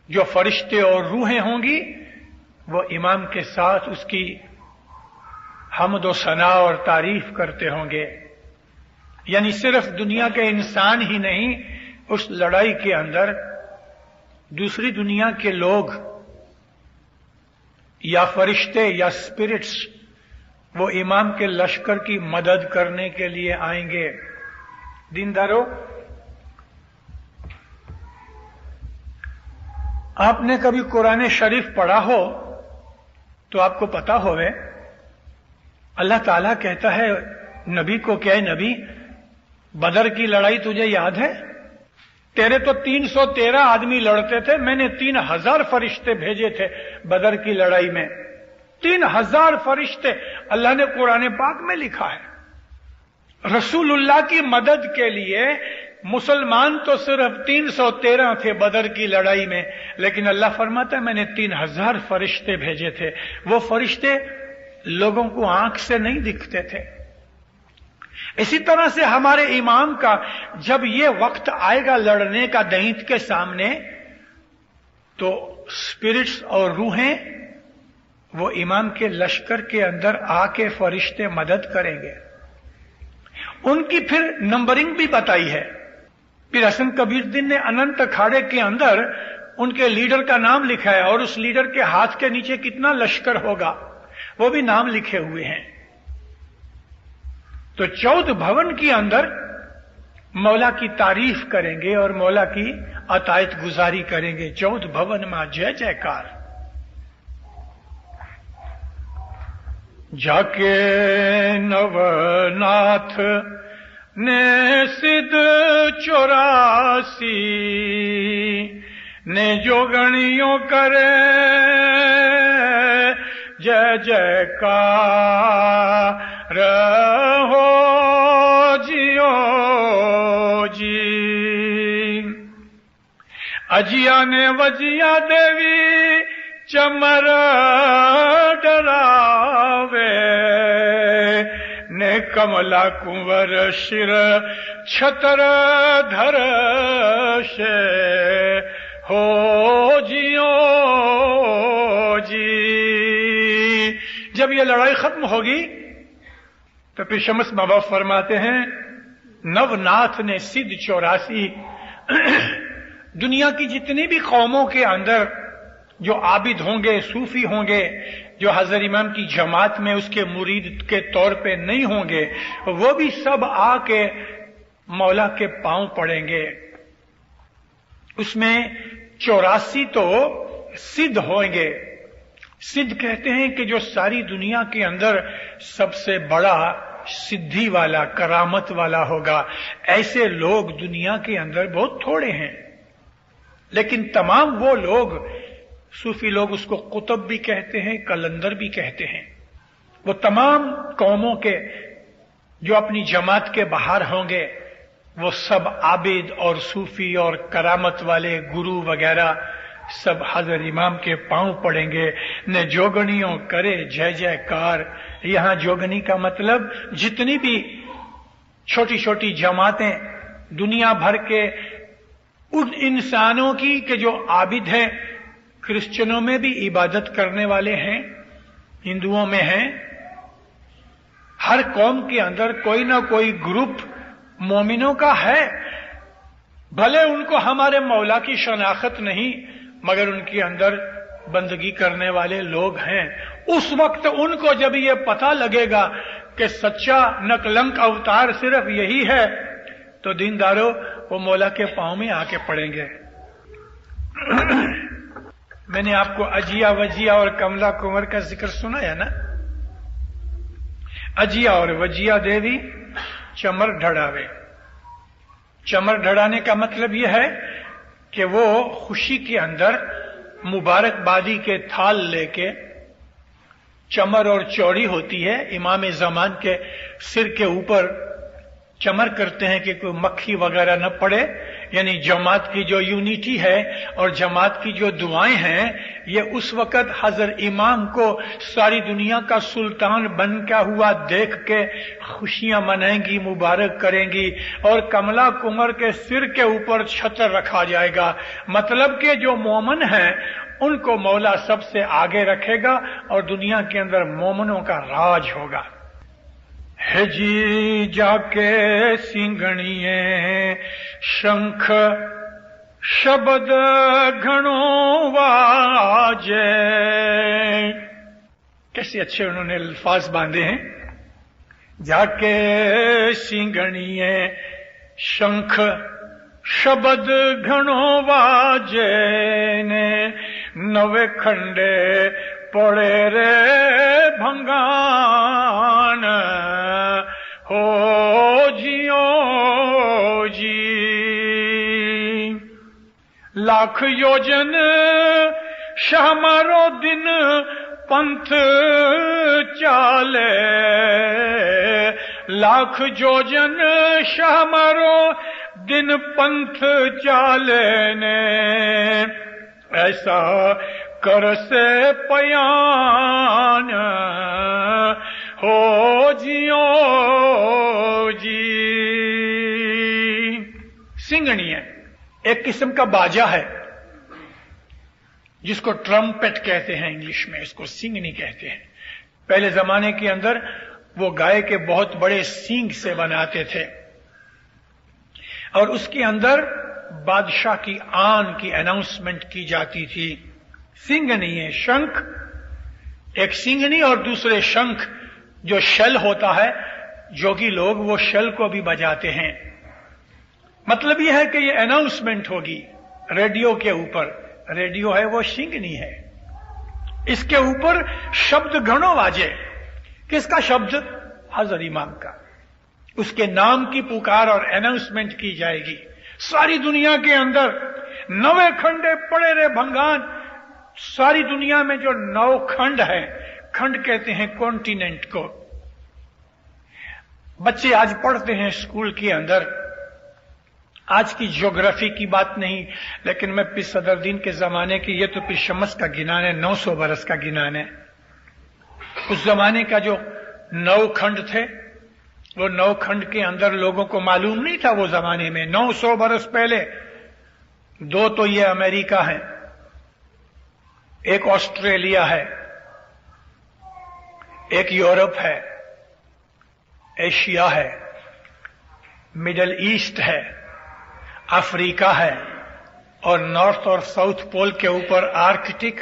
जो फरिश्ते और रूहें होंगी वो इमाम के साथ उसकी हम्द व सना और तारीफ करते होंगे। यानी सिर्फ दुनिया के इंसान ही नहीं, उस लड़ाई के अंदर दूसरी दुनिया के लोग या फरिश्ते या स्पिरिट्स वो इमाम के लश्कर की मदद करने के लिए आएंगे। दीनदारों, आपने कभी कुरान शरीफ पढ़ा हो तो आपको पता होवे, अल्लाह ताला कहता है नबी को, क्या है नबी, बदर की लड़ाई तुझे याद है? तेरे तो 313 आदमी लड़ते थे, मैंने 3000 फरिश्ते भेजे थे बदर की लड़ाई में। 3000 फरिश्ते अल्लाह ने कुरान पाक में लिखा है। रसूलुल्लाह की मदद के लिए मुसलमान तो सिर्फ 313 थे बदर की लड़ाई में, लेकिन अल्लाह फरमाता है मैंने 3000 फरिश्ते भेजे थे। वो फरिश्ते लोगों को आंख से नहीं दिखते थे। इसी तरह से हमारे इमाम का जब ये वक्त आएगा लड़ने का दैत के सामने, तो स्पिरिट्स और रूहें वो इमाम के लश्कर के अंदर आके फरिश्ते मदद करेंगे। उनकी फिर नंबरिंग भी बताई है। फिर हसन कबीरुद्दीन ने अनंत अखाड़े के अंदर उनके लीडर का नाम लिखा है और उस लीडर के हाथ के नीचे कितना लश्कर होगा वो भी नाम लिखे हुए हैं। तो 14 भवन के अंदर मौला की तारीफ करेंगे और मौला की अतायत गुजारी करेंगे। 14 भवन में जय जयकार। जाके नवनाथ ने सिद्ध 84 ने जोगणियों करे जय जयकार हो जियो जी। अजिया ने वजिया देवी चमर डरावे ने कमला कुंवर शिर छतर धर से हो जियो जी। जब ये लड़ाई खत्म होगी तो फिर शम्स बाबा फरमाते हैं नवनाथ ने सिद्ध 84 दुनिया की जितनी भी कौमों के अंदर जो आबिद होंगे, सूफी होंगे, जो हजरत इमाम की जमात में उसके मुरीद के तौर पे नहीं होंगे, वो भी सब आके मौला के पांव पड़ेंगे। उसमें 84 तो सिद्ध होंगे। सिद्ध कहते हैं कि जो सारी दुनिया के अंदर सबसे बड़ा सिद्धि वाला, करामत वाला होगा। ऐसे लोग दुनिया के अंदर बहुत थोड़े हैं, लेकिन तमाम वो लोग, सूफी लोग उसको कुतुब भी कहते हैं, कलंदर भी कहते हैं, वो तमाम कौमों के जो अपनी जमात के बाहर होंगे वो सब आबिद और सूफी और करामत वाले गुरु वगैरह सब हजरत इमाम के पांव पड़ेंगे। ने जोगनियों करे जय जयकार। यहां जोगनी का मतलब जितनी भी छोटी छोटी जमातें दुनिया भर के उन इंसानों की कि जो आबिद हैं, क्रिश्चियनों में भी इबादत करने वाले हैं, हिंदुओं में हैं, हर कौम के अंदर कोई ना कोई ग्रुप मोमिनों का है। भले उनको हमारे मौला की शनाख्त नहीं, मगर उनके अंदर बंदगी करने वाले लोग हैं। उस वक्त उनको जब ये पता लगेगा कि सच्चा नकलंक अवतार सिर्फ यही है, तो दीनदारों वो मौला के पांव में आके पड़ेंगे। मैंने आपको अजिया वजिया और कमला कुंवर का जिक्र सुनाया ना। अजिया और वजिया देवी चमर ढड़ावे। चमर ढड़ाने का मतलब यह है कि वो खुशी के अंदर मुबारकबादी के थाल लेके, चमर और चौड़ी होती है, इमाम ज़मान के सिर के ऊपर चमर करते हैं कि कोई मक्खी वगैरह न पड़े, यानी जमात की जो यूनिटी है और जमात की जो दुआएं हैं, ये उस वक्त हजरत इमाम को सारी दुनिया का सुल्तान बन का हुआ देख के खुशियां मनाएंगी, मुबारक करेंगी, और कमला कुंवर के सिर के ऊपर छत्र रखा जाएगा। मतलब कि जो मोमन हैं उनको मौला सबसे आगे रखेगा और दुनिया के अंदर मोमनों का राज होगा। है जी जाके सिंगणिए शंख शब्द घणो वाजे। कैसे अच्छे उन्होंने अल्फाज बांधे हैं। जाके सिंगणिए शंख शब्द घणो वाजे ने नवे खंडे पड़े रे भंगान हो जियो जी। लाख योजन शाह मारो दिन पंथ चाले। लाख योजन शाह मारो दिन पंथ चाले ने ऐसा कर से पयान हो जियो जी। सिंगणी है, एक किस्म का बाजा है जिसको ट्रम्पेट कहते हैं इंग्लिश में, इसको सिंगनी कहते हैं। पहले जमाने के अंदर वो गाय के बहुत बड़े सींग से बनाते थे और उसके अंदर बादशाह की आन की अनाउंसमेंट की जाती थी। सिंगनी है, शंख, एक सिंगनी और दूसरे शंख। जो शल होता है, जोगी लोग वो शल को भी बजाते हैं। मतलब यह है कि ये अनाउंसमेंट होगी रेडियो के ऊपर। रेडियो है वो सिंगनी है, इसके ऊपर शब्द घणो वाजे। किसका शब्द? हजरत इमाम का। उसके नाम की पुकार और अनाउंसमेंट की जाएगी सारी दुनिया के अंदर। नवे खंडे पड़े रे भंगान। सारी दुनिया में जो 9 खंड है, खंड कहते हैं कॉन्टिनेंट को। बच्चे आज पढ़ते हैं स्कूल के अंदर, आज की ज्योग्राफी की बात नहीं, लेकिन मैं पीर सदरुद्दीन के जमाने की, ये तो पीर शमस का गिनान है, 900 बरस का गिनान है। उस जमाने का जो 9 खंड थे, वो 9 खंड के अंदर लोगों को मालूम नहीं था वो जमाने में। 900 बरस पहले 2 तो ये अमेरिका है, एक ऑस्ट्रेलिया है, एक यूरोप है, एशिया है, मिडल ईस्ट है, अफ्रीका है, और नॉर्थ और साउथ पोल के ऊपर आर्कटिक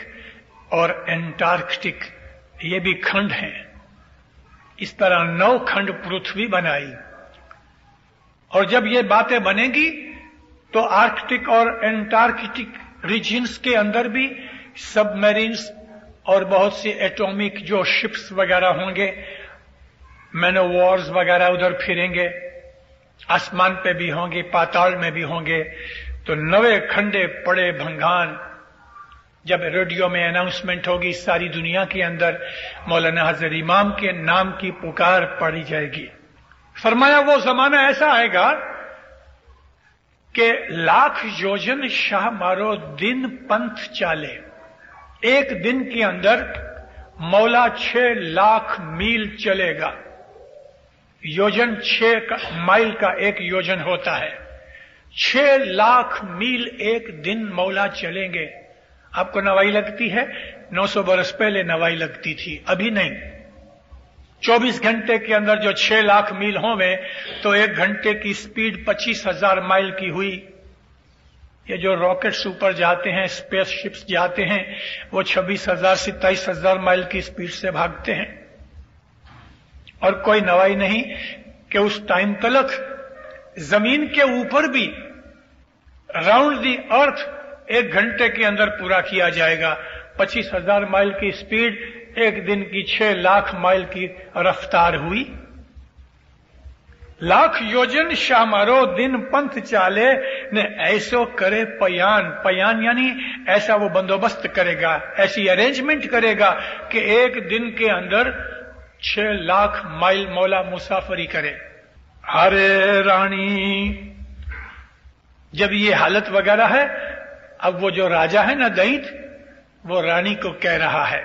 और एंटार्कटिक, ये भी खंड हैं। इस तरह 9 खंड पृथ्वी बनाई। और जब ये बातें बनेगी तो आर्कटिक और एंटार्कटिक रीजन्स के अंदर भी सबमरीन्स और बहुत सी एटॉमिक जो शिप्स वगैरह होंगे, मैनोवॉर्स वगैरह उधर फिरेंगे, आसमान पे भी होंगे, पाताल में भी होंगे। तो 9 खंडे पड़े भंगान। जब रेडियो में अनाउंसमेंट होगी सारी दुनिया के अंदर, मौलाना हजरत इमाम के नाम की पुकार पड़ी जाएगी। फरमाया वो जमाना ऐसा आएगा कि लाख योजन शाह मारो दिन पंथ चाले। एक दिन के अंदर मौला 6 लाख मील चलेगा। योजन 6 माइल का एक योजन होता है। 6 लाख मील एक दिन मौला चलेंगे। आपको नवाई लगती है? 900 बरस पहले नवाई लगती थी, अभी नहीं। 24 घंटे के अंदर जो 6 लाख मील होंगे तो 1 घंटे की स्पीड 25,000 माइल की हुई। ये जो रॉकेट्स ऊपर जाते हैं, स्पेस शिप्स जाते हैं, वो 26,000 से 23,000 माइल की स्पीड से भागते हैं। और कोई नवाई नहीं कि उस टाइम तक जमीन के ऊपर भी राउंड दी अर्थ 1 घंटे के अंदर पूरा किया जाएगा। 25,000 माइल की स्पीड, 1 दिन की 6 लाख माइल की रफ्तार हुई। लाख योजन शाह मारो दिन पंथ चाले ने ऐसो करे पयान। पयान यानी ऐसा वो बंदोबस्त करेगा, ऐसी अरेंजमेंट करेगा कि 1 दिन के अंदर 6 लाख माइल मौला मुसाफरी करे। हरे रानी जब ये हालत वगैरह है, अब वो जो राजा है ना दैत, वो रानी को कह रहा है,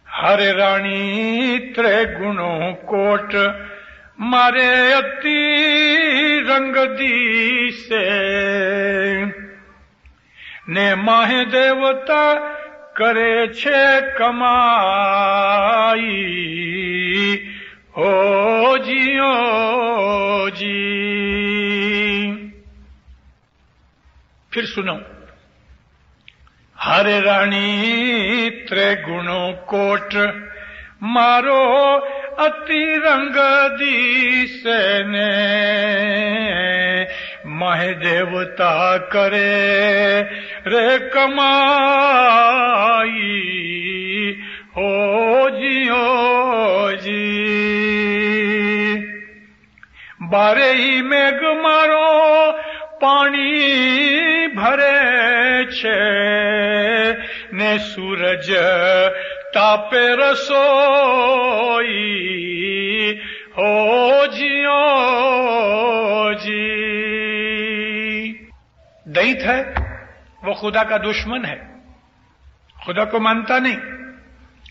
हरे रानी त्रे गुणों कोट मारे अति रंग दिसे ने माहे देवता करे छे कमाई ओ जी। फिर सुनो, हरे रानी त्रिगुणों कोट मारो अति रंग दिसे ने माहे देवता करे रे कमाई ओ जी। बारे ही मेघ मारो पानी भरे छे ने सूरज तापे रसोई हो जी। दैत है वो खुदा का दुश्मन है, खुदा को मानता नहीं,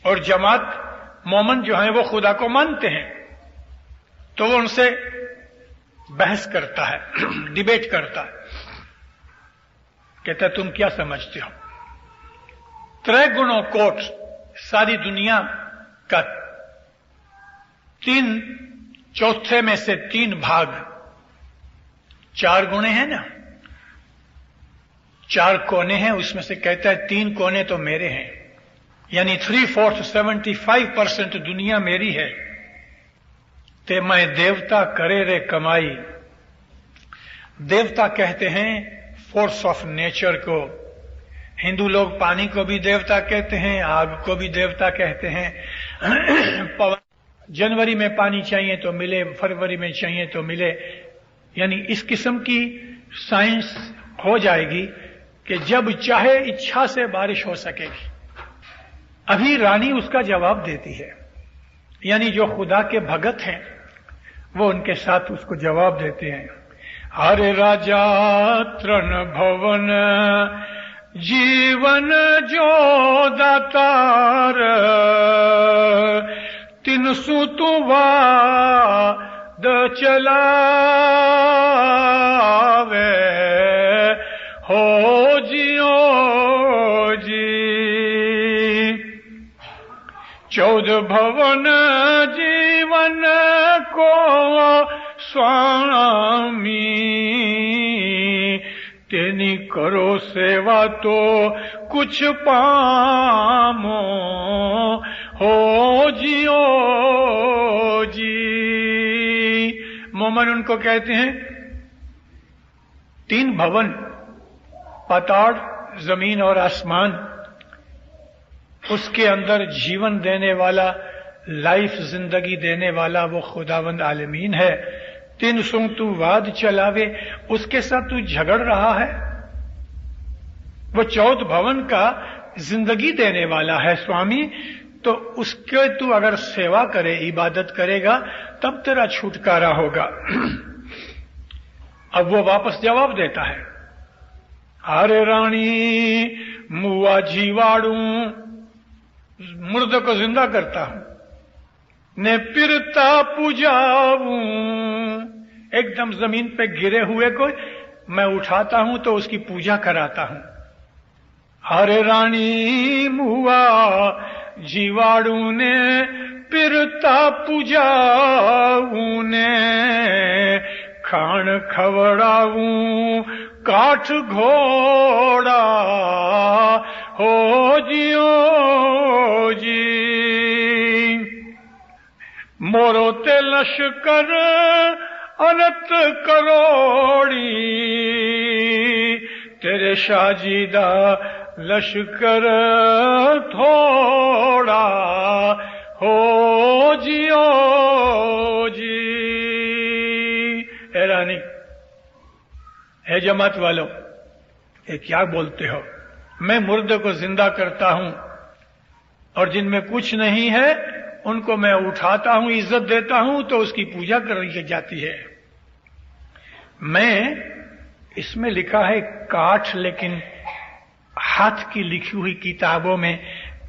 और जमात मोमन जो है वो खुदा को मानते हैं, तो वो उनसे बहस करता है, डिबेट करता है, कहता है तुम क्या समझते हो? त्रैगुणों कोट, सारी दुनिया का 3/4 में से 3 भाग 4 गुणे हैं ना, 4 कोने हैं, उसमें से कहता है 3 कोने तो मेरे हैं, यानी 3/4 75% दुनिया मेरी है। ते मैं देवता करे रे कमाई। देवता कहते हैं फोर्स ऑफ नेचर को। हिंदू लोग पानी को भी देवता कहते हैं, आग को भी देवता कहते हैं। जनवरी में पानी चाहिए तो मिले, फरवरी में चाहिए तो मिले, यानी इस किस्म की साइंस हो जाएगी कि जब चाहे इच्छा से बारिश हो सकेगी। अभी रानी उसका जवाब देती है, यानी जो खुदा के भगत हैं वो उनके साथ उसको जवाब देते हैं। हरे राजा तृण भवन जीवन जो दातार तिन सुतु वाद चलावे हो जी। 14 भवन जीवन को स्वामी तेनी करो सेवा तो कुछ पामो हो जी। मोमन उनको कहते हैं 3 भवन, पाताल, जमीन और आसमान, उसके अंदर जीवन देने वाला, लाइफ जिंदगी देने वाला वो खुदावंद आलमीन है। 3 सुंग तू वाद चलावे, उसके साथ तू झगड़ रहा है। वो 14 भवन का जिंदगी देने वाला है स्वामी, तो उसके तू अगर सेवा करे, इबादत करेगा, तब तेरा छुटकारा होगा। अब वो वापस जवाब देता है, हरे रानी मुआ जीवाड़ू, मुर्दे को जिंदा करता हूं, ने पिरता पूजाऊं, एकदम जमीन पे गिरे हुए को मैं उठाता हूं तो उसकी पूजा कराता हूं। हरे रानी मुआ जीवाड़ू ने पिरता पूजाऊं ने खान खवड़ाऊं काठ घोड़ा हो जी। मोरो ते लश्कर अनत करोड़ी तेरे शाजीदा लश्कर थोड़ा हो जी। ए रानी, हे जमात वालों, ये क्या बोलते हो? मैं मुर्दे को जिंदा करता हूं और जिनमें कुछ नहीं है उनको मैं उठाता हूं, इज्जत देता हूं तो उसकी पूजा करनी जाती है। मैं इसमें लिखा है काठ, लेकिन हाथ की लिखी हुई किताबों में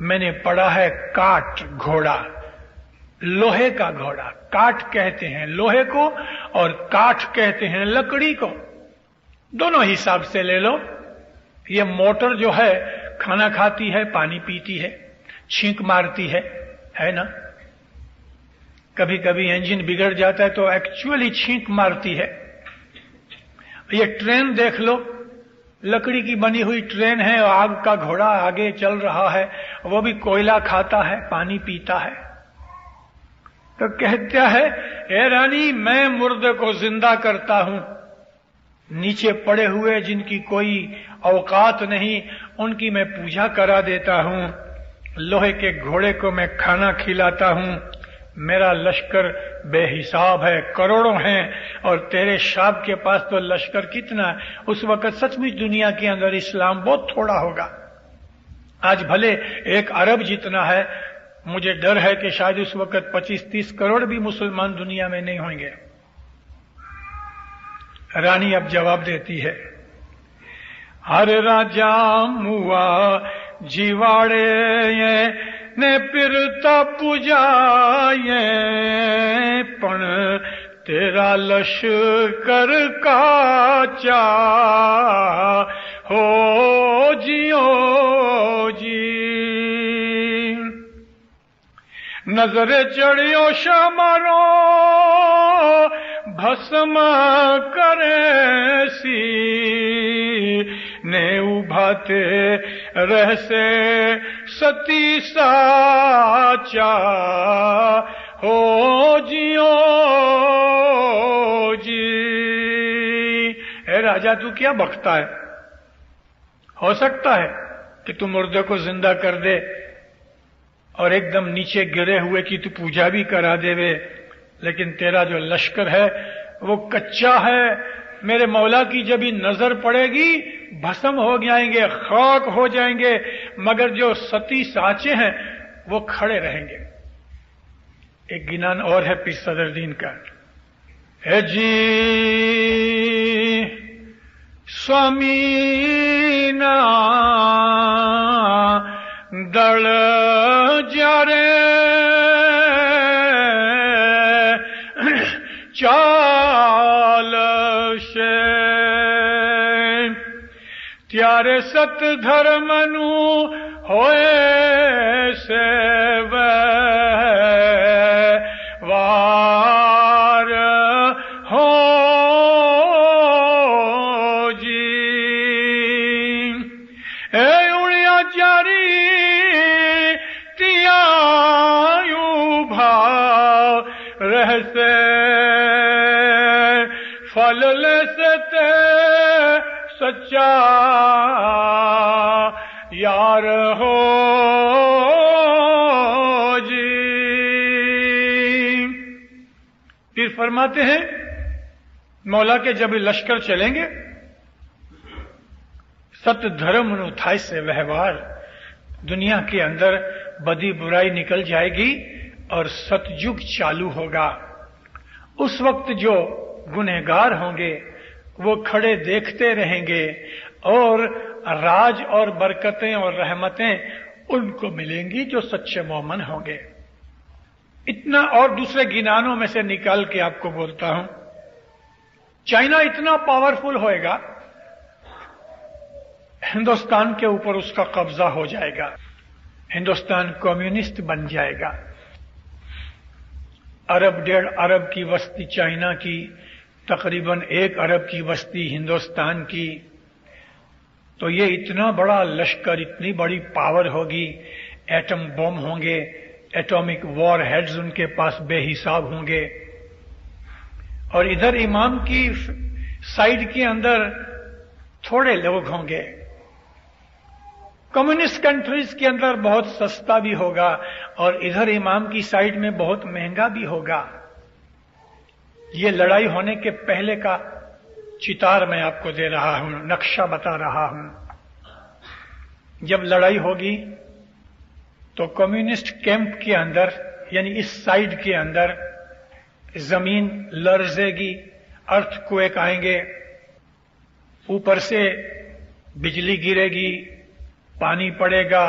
मैंने पढ़ा है काठ घोड़ा, लोहे का घोड़ा। काठ कहते हैं लोहे को और काठ कहते हैं लकड़ी को, दोनों हिसाब से ले लो। ये मोटर जो है खाना खाती है, पानी पीती है, छींक मारती है ना। कभी कभी इंजन बिगड़ जाता है तो एक्चुअली छींक मारती है। ये ट्रेन देख लो, लकड़ी की बनी हुई ट्रेन है, आग का घोड़ा आगे चल रहा है, वो भी कोयला खाता है, पानी पीता है। तो कहता है, ए रानी, मैं मुर्दे को जिंदा करता हूं, नीचे पड़े हुए जिनकी कोई औकात नहीं उनकी मैं पूजा करा देता हूं, लोहे के घोड़े को मैं खाना खिलाता हूं, मेरा लश्कर बेहिसाब है, करोड़ों हैं, और तेरे शाब के पास तो लश्कर कितना है। उस वक्त सचमुच दुनिया के अंदर इस्लाम बहुत थोड़ा होगा। आज भले 1 अरब जितना है, मुझे डर है कि शायद उस वक्त 25-30 करोड़ भी मुसलमान दुनिया में नहीं होंगे। रानी अब जवाब देती है, हर राजा मुआ जीवाड़े ने फिरता पुजाए, पण तेरा लश्कर काचा हो जियो जी। नजर चढ़ियो शमारो भस्म करे सी, ने उभाते रहसे सती साचा हो जियो जी। ए राजा, तू क्या बकता है? हो सकता है कि तू मुर्दे को जिंदा कर दे और एकदम नीचे गिरे हुए की तू पूजा भी करा देवे, लेकिन तेरा जो लश्कर है वो कच्चा है। मेरे मौला की जब ही नजर पड़ेगी भस्म हो जाएंगे, खाक हो जाएंगे, मगर जो सती साचे हैं वो खड़े रहेंगे। एक गिनान और है पीर सदरुद्दीन का, है जी स्वामी ना दल जारे चाल से, त्यारे सत धर्मनु होए से वार हो जी। ए उड़िया जारी तियायु भाव रहसे, फल ले ते सच्चा यार हो जी। फिर फरमाते हैं, मौला के जब लश्कर चलेंगे, सत धर्म नु थाय से व्यवहार, दुनिया के अंदर बदी बुराई निकल जाएगी और सतयुग चालू होगा। उस वक्त जो गुनहगार होंगे वो खड़े देखते रहेंगे और राज और बरकतें और रहमतें उनको मिलेंगी जो सच्चे मोमन होंगे। इतना और दूसरे गिनानों में से निकाल के आपको बोलता हूं, चाइना इतना पावरफुल होएगा, हिंदुस्तान के ऊपर उसका कब्जा हो जाएगा, हिंदुस्तान कम्युनिस्ट बन जाएगा। अरब 1.5 अरब की वस्ती चाइना की, तकरीबन 1 अरब की वस्ती हिंदुस्तान की, तो ये इतना बड़ा लश्कर, इतनी बड़ी पावर होगी, एटम बम होंगे, एटॉमिक वॉर हेड्स उनके पास बेहिसाब होंगे। और इधर इमाम की साइड के अंदर थोड़े लोग होंगे। कम्युनिस्ट कंट्रीज के अंदर बहुत सस्ता भी होगा और इधर इमाम की साइड में बहुत महंगा भी होगा। ये लड़ाई होने के पहले का चितार मैं आपको दे रहा हूं, नक्शा बता रहा हूं। जब लड़ाई होगी तो कम्युनिस्ट कैंप के अंदर, यानी इस साइड के अंदर जमीन लरजेगी, अर्थक्वेक आएंगे, ऊपर से बिजली गिरेगी, पानी पड़ेगा,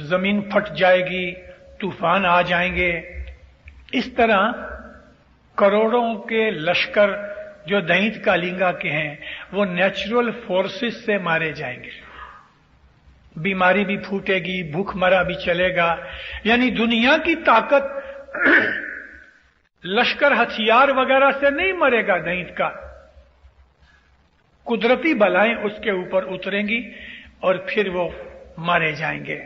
जमीन फट जाएगी, तूफान आ जाएंगे। इस तरह करोड़ों के लश्कर जो दैत कालिंगा के हैं वो नेचुरल फोर्सेस से मारे जाएंगे। बीमारी भी फूटेगी, भूखमरा भी चलेगा। यानी दुनिया की ताकत लश्कर हथियार वगैरह से नहीं मरेगा दैत का, कुदरती बलाएं उसके ऊपर उतरेंगी और फिर वो मारे जाएंगे।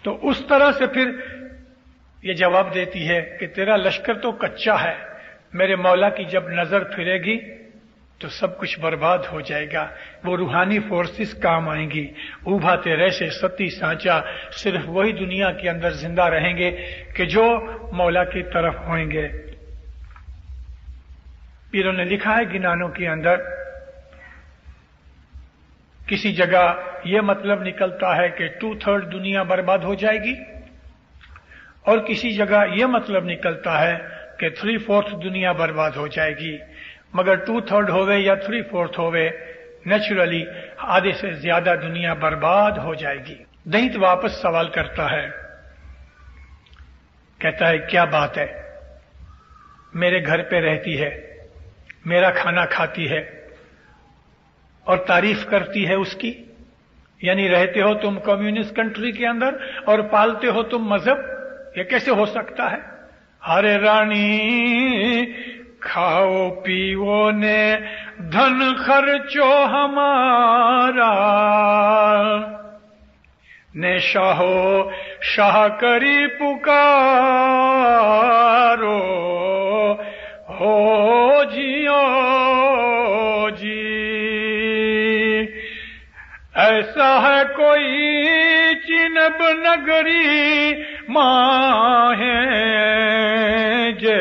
तो उस तरह से फिर ये जवाब देती है कि तेरा लश्कर तो कच्चा है, मेरे मौला की जब नजर फिरेगी तो सब कुछ बर्बाद हो जाएगा। वो रूहानी फोर्सेस काम आएंगी। ऊभा तेरे से सती सांचा, सिर्फ वही दुनिया के अंदर जिंदा रहेंगे कि जो मौला की तरफ होंगे। पीरों ने लिखा है गिनानों के अंदर, किसी जगह यह मतलब निकलता है कि 2/3 दुनिया बर्बाद हो जाएगी, और किसी जगह यह मतलब निकलता है कि 3/4 दुनिया बर्बाद हो जाएगी। मगर 2/3 होवे या 3/4 होवे, नेचुरली आधे से ज्यादा दुनिया बर्बाद हो जाएगी। दैत वापस सवाल करता है, कहता है क्या बात है, मेरे घर पे रहती है, मेरा खाना खाती है और तारीफ करती है उसकी। यानी रहते हो तुम कम्युनिस्ट कंट्री के अंदर और पालते हो तुम मजहब, ये कैसे हो सकता है? अरे रानी खाओ पीओ ने धन खर्चो हमारा, ने शाहो शाह करी पुकारो, हो जियो जी। ऐसा है कोई चिनब नगरी माहे जे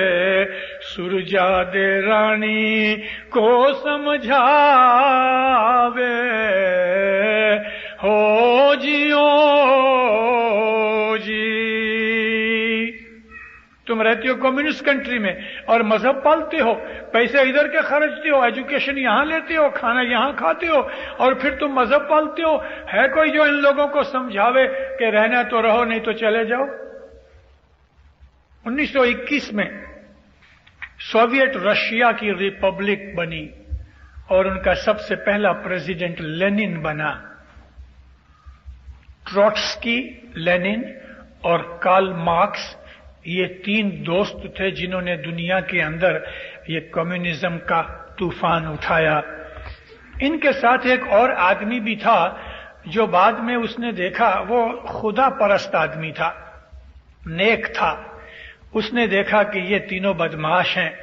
सुरजा दे रानी को समझावे, हो जियो जी। तुम रहते हो कम्युनिस्ट कंट्री में और मजहब पालते हो, पैसे इधर के खर्चते हो, एजुकेशन यहां लेते हो, खाना यहां खाते हो, और फिर तुम मजहब पालते हो। है कोई जो इन लोगों को समझावे कि रहना तो रहो नहीं तो चले जाओ? 1921 में सोवियत रशिया की रिपब्लिक बनी और उनका सबसे पहला प्रेसिडेंट लेनिन बना। ट्रोट्स्की, लेनिन और कार्ल मार्क्स, ये 3 दोस्त थे जिन्होंने दुनिया के अंदर ये कम्युनिज्म का तूफान उठाया। इनके साथ एक और आदमी भी था जो बाद में उसने देखा वो खुदा परस्त आदमी था, नेक था। उसने देखा कि ये तीनों बदमाश हैं।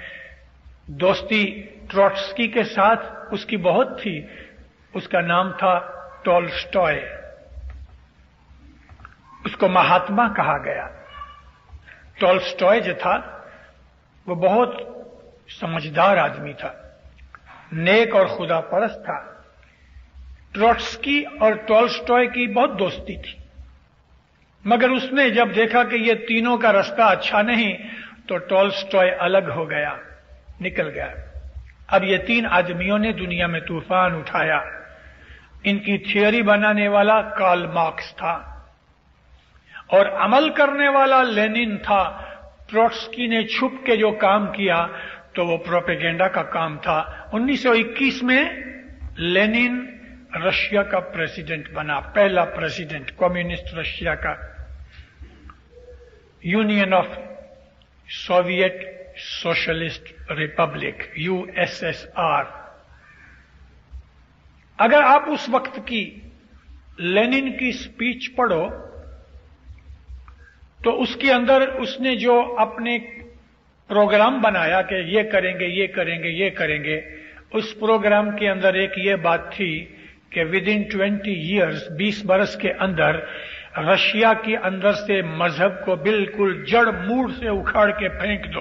दोस्ती ट्रोट्स्की के साथ उसकी बहुत थी। उसका नाम था टॉलस्टॉय। उसको महात्मा कहा गया। टॉलस्टॉय जो था वो बहुत समझदार आदमी था, नेक और खुदा परस्त था। ट्रोट्स्की और टॉलस्टॉय की बहुत दोस्ती थी, मगर उसने जब देखा कि ये तीनों का रास्ता अच्छा नहीं तो टॉलस्टॉय अलग हो गया, निकल गया। अब ये 3 आदमियों ने दुनिया में तूफान उठाया। इनकी थियोरी बनाने वाला कार्ल मार्क्स था और अमल करने वाला लेनिन था। ट्रोट्स्की ने छुप के जो काम किया तो वो प्रोपेगेंडा का काम था। 1921 में लेनिन रशिया का प्रेसिडेंट बना, पहला प्रेसिडेंट कम्युनिस्ट रशिया का, union of Soviet socialist Republic, USSR। अगर आप उस वक्त की लेनिन की स्पीच पढ़ो तो उसके अंदर उसने जो अपने प्रोग्राम बनाया कि ये करेंगे ये करेंगे ये करेंगे, उस प्रोग्राम के अंदर एक ये बात थी कि विद इन 20 ईयर्स, 20 बरस के अंदर रशिया के अंदर से मजहब को बिल्कुल जड़ मूड़ से उखाड़ के फेंक दो।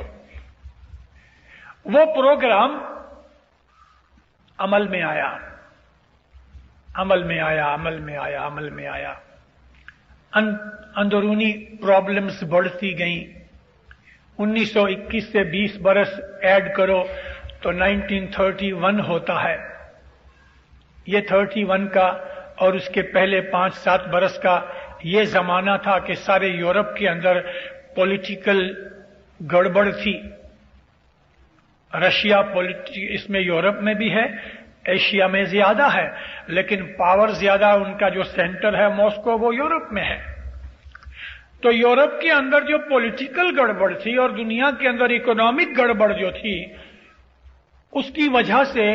वो प्रोग्राम अमल में आया, अमल में आया, अमल में आया, अमल में आया। अंदरूनी प्रॉब्लम्स बढ़ती गईं। 1921 से 20 बरस ऐड करो तो 1931 होता है। یہ 31 کا اور اس کے پہلے 5-7 برس کا یہ زمانہ تھا کہ سارے یورپ کے اندر پولیٹیکل گڑبڑ تھی. رشیا اس میں یورپ میں بھی ہے, ایشیا میں زیادہ ہے, لیکن پاور زیادہ ان کا جو سینٹر ہے ماسکو وہ یورپ میں ہے. تو یورپ کے اندر جو پولیٹیکل گڑبڑ تھی اور دنیا کے اندر اکنامک گڑبڑ جو تھی, اس کی وجہ سے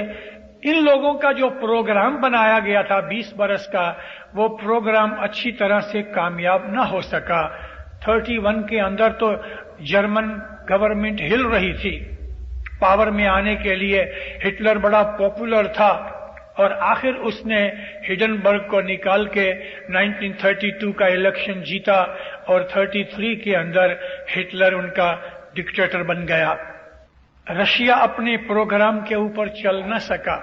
ان لوگوں کا جو پروگرام بنایا گیا تھا 20 برس کا, وہ پروگرام اچھی طرح سے کامیاب نہ ہو سکا. 31 کے اندر تو جرمن گورنمنٹ ہل رہی تھی پاور میں آنے کے لیے. ہٹلر بڑا پاپولر تھا اور آخر اس نے ہڈنبرگ کو نکال کے 1932 کا الیکشن جیتا اور 33 کے اندر ہٹلر ان کا ڈکٹیٹر بن گیا. رشیا اپنے پروگرام کے اوپر چل نہ سکا.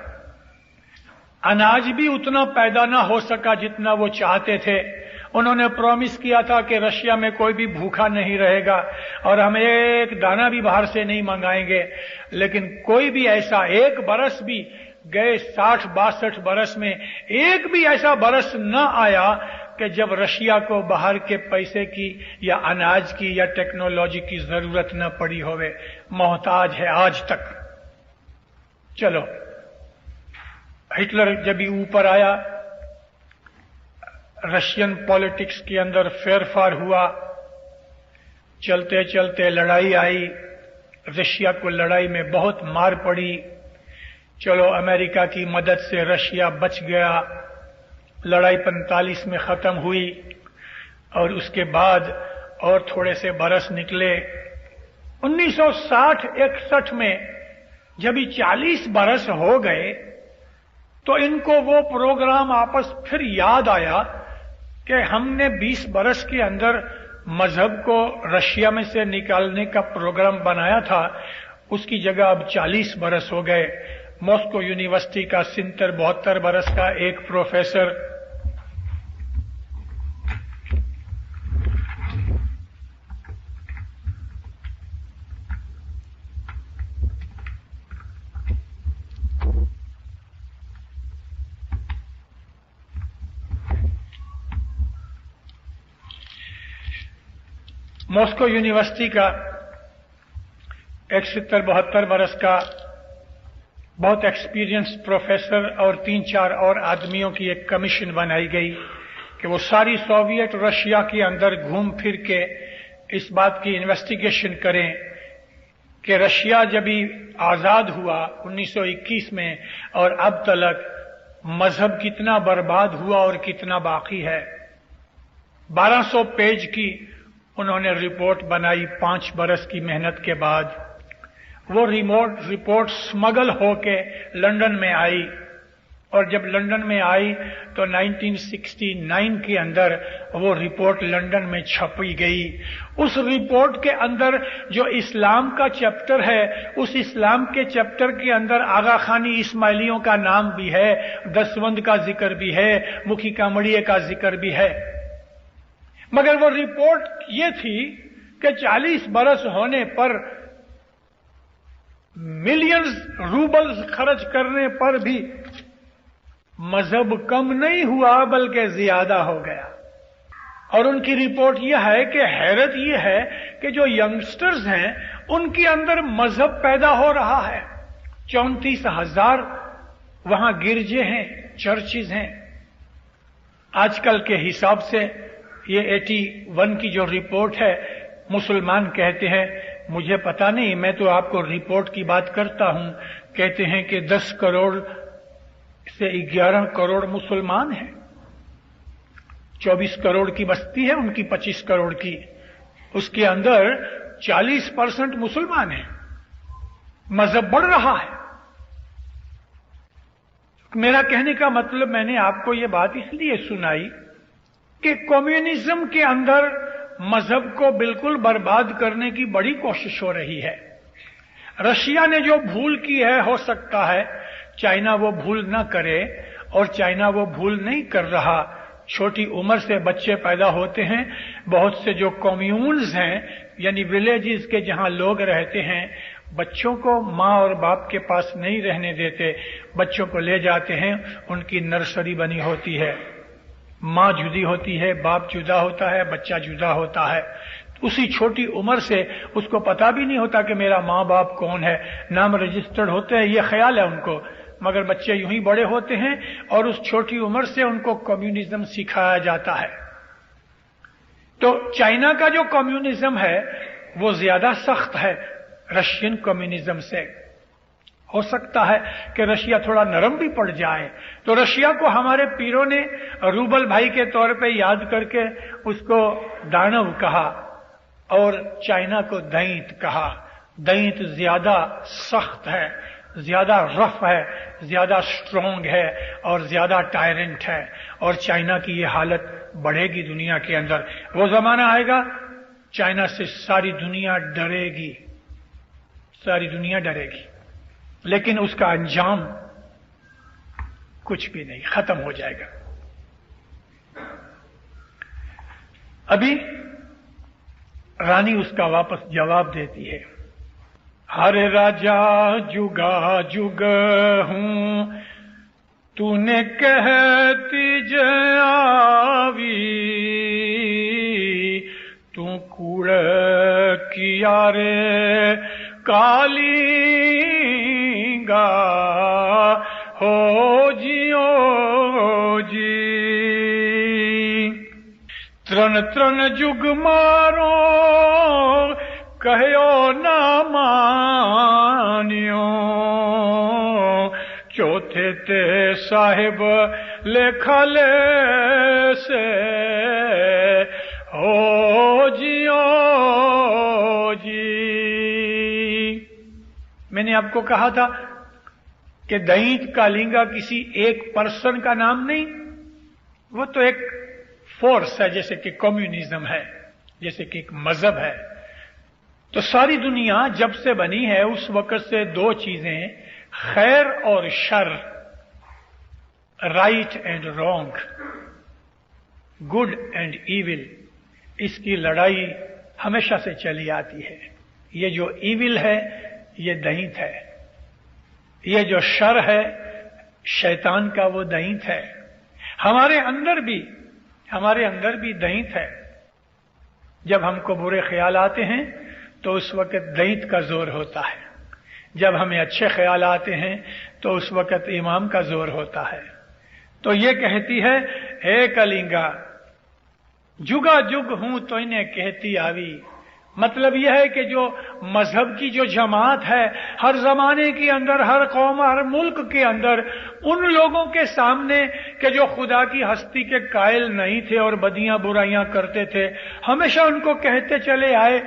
اناج بھی اتنا پیدا نہ ہو سکا جتنا وہ چاہتے تھے. انہوں نے پرومس کیا تھا کہ رشیا میں کوئی بھی بھوکا نہیں رہے گا اور ہم ایک دانہ بھی باہر سے نہیں منگائیں گے, لیکن کوئی بھی ایسا ایک برس بھی گئے 60-62 برس میں ایک بھی ایسا برس نہ آیا کہ جب رشیا کو باہر کے پیسے کی یا اناج کی یا ٹیکنالوجی کی ضرورت نہ پڑی ہوئے. محتاج ہے آج تک. چلو, ہٹلر جب ہی اوپر آیا, رشین پالیٹکس کے اندر پھیر پھار ہوا, چلتے چلتے لڑائی آئی. رشیا کو لڑائی میں بہت مار پڑی. چلو امریکہ کی مدد سے رشیا بچ گیا. لڑائی 45 میں ختم ہوئی اور اس کے بعد اور تھوڑے سے برس نکلے. 1960-61 میں جب یہ 40 برس ہو گئے تو ان کو وہ پروگرام آپس پھر یاد آیا کہ ہم نے 20 برس کے اندر مذہب کو رشیا میں سے نکالنے کا پروگرام بنایا تھا, اس کی جگہ اب 40 برس ہو گئے. ماسکو یونیورسٹی کا 72 برس کا ایک پروفیسر ماسکو یونیورسٹی کا ایک 72 برس کا بہت ایکسپیرینس پروفیسر اور 3-4 اور آدمیوں کی ایک کمیشن بنائی گئی کہ وہ ساری سوویت رشیا کے اندر گھوم پھر کے اس بات کی انویسٹیگیشن کریں کہ رشیا جب ہی آزاد ہوا 1921 میں اور اب تک مذہب کتنا برباد ہوا اور کتنا باقی ہے. 1200 پیج کی انہوں نے رپورٹ بنائی 5 برس کی محنت کے بعد. وہ رپورٹ سمگل ہو کے لندن میں آئی اور جب لندن میں آئی تو 1969 کے اندر وہ رپورٹ لندن میں چھپی گئی. اس رپورٹ کے اندر جو اسلام کا چیپٹر ہے, اس اسلام کے چیپٹر کے اندر آغا خانی اسماعیلیوں کا نام بھی ہے, دسوند کا ذکر بھی ہے, مکھی کامڑیے کا ذکر بھی ہے. مگر وہ رپورٹ یہ تھی کہ 40 برس ہونے پر ملینز روبلز خرچ کرنے پر بھی مذہب کم نہیں ہوا بلکہ زیادہ ہو گیا. اور ان کی رپورٹ یہ ہے کہ حیرت یہ ہے کہ جو ینگسٹرز ہیں ان کے اندر مذہب پیدا ہو رہا ہے. 34,000 وہاں گرجے ہیں, چرچز ہیں. آج کل کے حساب سے یہ 81 کی جو رپورٹ ہے مسلمان کہتے ہیں, مجھے پتا نہیں, میں تو آپ کو رپورٹ کی بات کرتا ہوں, کہتے ہیں کہ 10 کروڑ سے 11 کروڑ مسلمان ہیں. 24 کروڑ کی بستی ہے ان کی, 25 کروڑ کی, اس کے اندر 40% مسلمان ہیں. مذہب بڑھ رہا ہے. میرا کہنے کا مطلب, میں نے آپ کو یہ بات اس لیے سنائی کہ کمیونزم کے اندر مذہب کو بالکل برباد کرنے کی بڑی کوشش ہو رہی ہے. رشیا نے جو بھول کی ہے, ہو سکتا ہے چائنا وہ بھول نہ کرے, اور چائنا وہ بھول نہیں کر رہا. چھوٹی عمر سے بچے پیدا ہوتے ہیں. بہت سے جو کمیونز ہیں یعنی ولیجز کے جہاں لوگ رہتے ہیں بچوں کو ماں اور باپ کے پاس نہیں رہنے دیتے، بچوں کو لے جاتے ہیں، ان کی نرسری بنی ہوتی ہے، ماں جدی ہوتی ہے، باپ جدا ہوتا ہے، بچہ جدا ہوتا ہے، اسی چھوٹی عمر سے اس کو پتا بھی نہیں ہوتا کہ میرا ماں باپ کون ہے، نام رجسٹرڈ ہوتے ہیں، یہ خیال ہے ان کو، مگر بچے یوں ہی بڑے ہوتے ہیں اور اس چھوٹی عمر سے ان کو کمیونزم سکھایا جاتا ہے۔ تو چائنا کا جو کمیونزم ہے وہ زیادہ سخت ہے رشین کمیونزم سے۔ ہو سکتا ہے کہ رشیا تھوڑا نرم بھی پڑ جائے، تو رشیا کو ہمارے پیروں نے روبل بھائی کے طور پہ یاد کر کے اس کو دانو کہا اور چائنا کو دینت کہا۔ دینت زیادہ سخت ہے، زیادہ رف ہے، زیادہ سٹرونگ ہے اور زیادہ ٹائرنٹ ہے، اور چائنا کی یہ حالت بڑھے گی دنیا کے اندر۔ وہ زمانہ آئے گا چائنا سے ساری دنیا ڈرے گی، ساری دنیا ڈرے گی، لیکن اس کا انجام کچھ بھی نہیں، ختم ہو جائے گا۔ ابھی رانی اس کا واپس جواب دیتی ہے، ہر راجا جگا جگ ہوں، تو نے کہتی جاوی، تو کوڑ کیا رے کالی گا ہو جیو جی، ترن ترن جگ مارو کہو نہ مانیو، چوتھے تے صاحب لکھا لے سے ہو جیو جی۔ میں نے آپ کو کہا تھا کہ دینت کالنگا کسی ایک پرسن کا نام نہیں، وہ تو ایک فورس ہے، جیسے کہ کمیونزم ہے، جیسے کہ ایک مذہب ہے۔ تو ساری دنیا جب سے بنی ہے اس وقت سے دو چیزیں، خیر اور شر، right and wrong, good and evil, اس کی لڑائی ہمیشہ سے چلی آتی ہے۔ یہ جو ایول ہے یہ دینت ہے، یہ جو شر ہے شیطان کا وہ دینت ہے۔ ہمارے اندر بھی دینت ہے۔ جب ہم کو برے خیال آتے ہیں تو اس وقت دینت کا زور ہوتا ہے، جب ہمیں اچھے خیال آتے ہیں تو اس وقت امام کا زور ہوتا ہے۔ تو یہ کہتی ہے، اے کلنگا جگا جگ ہوں تو انہیں کہتی آوی، مطلب یہ ہے کہ جو مذہب کی جو جماعت ہے ہر زمانے کے اندر، ہر قوم، ہر ملک کے اندر، ان لوگوں کے سامنے کہ جو خدا کی ہستی کے قائل نہیں تھے اور بدیاں برائیاں کرتے تھے، ہمیشہ ان کو کہتے چلے آئے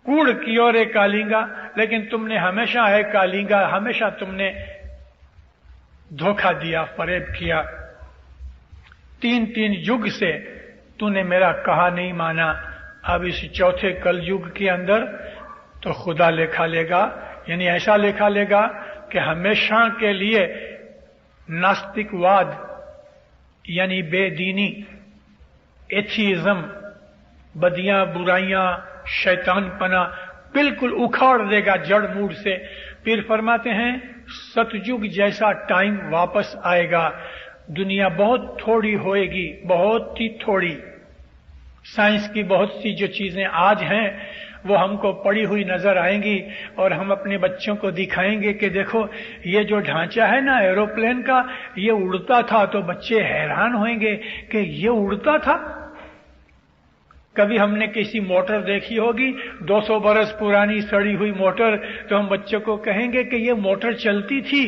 کوڑ کیو رے کالنگا، لیکن تم نے ہمیشہ ہے کالنگا، ہمیشہ تم نے دھوکہ دیا، فریب کیا۔ تین یگ سے تو نے میرا کہا نہیں مانا، اب اس چوتھے کل یگ کے اندر تو خدا لکھا لے گا، یعنی ایسا لکھا لے گا کہ ہمیشہ کے لیے ناستک واد یعنی بے دینی، ایتھیزم، بدیاں برائیاں، شیطان پنا بالکل اکھاڑ دے گا جڑ موڑ سے۔ پھر فرماتے ہیں ستجگ جیسا ٹائم واپس آئے گا، دنیا بہت تھوڑی ہوئے گی، بہت ہی تھوڑی۔ سائنس کی بہت سی جو چیزیں آج ہیں وہ ہم کو پڑی ہوئی نظر آئیں گی، اور ہم اپنے بچوں کو دکھائیں گے کہ دیکھو یہ جو ڈھانچہ ہے نا ایروپلین کا، یہ اڑتا تھا، تو بچے حیران ہوئیں گے کہ یہ اڑتا تھا۔ کبھی ہم نے کسی موٹر دیکھی ہوگی 200 برس پرانی سڑی ہوئی موٹر، تو ہم بچوں کو کہیں گے کہ یہ موٹر چلتی تھی،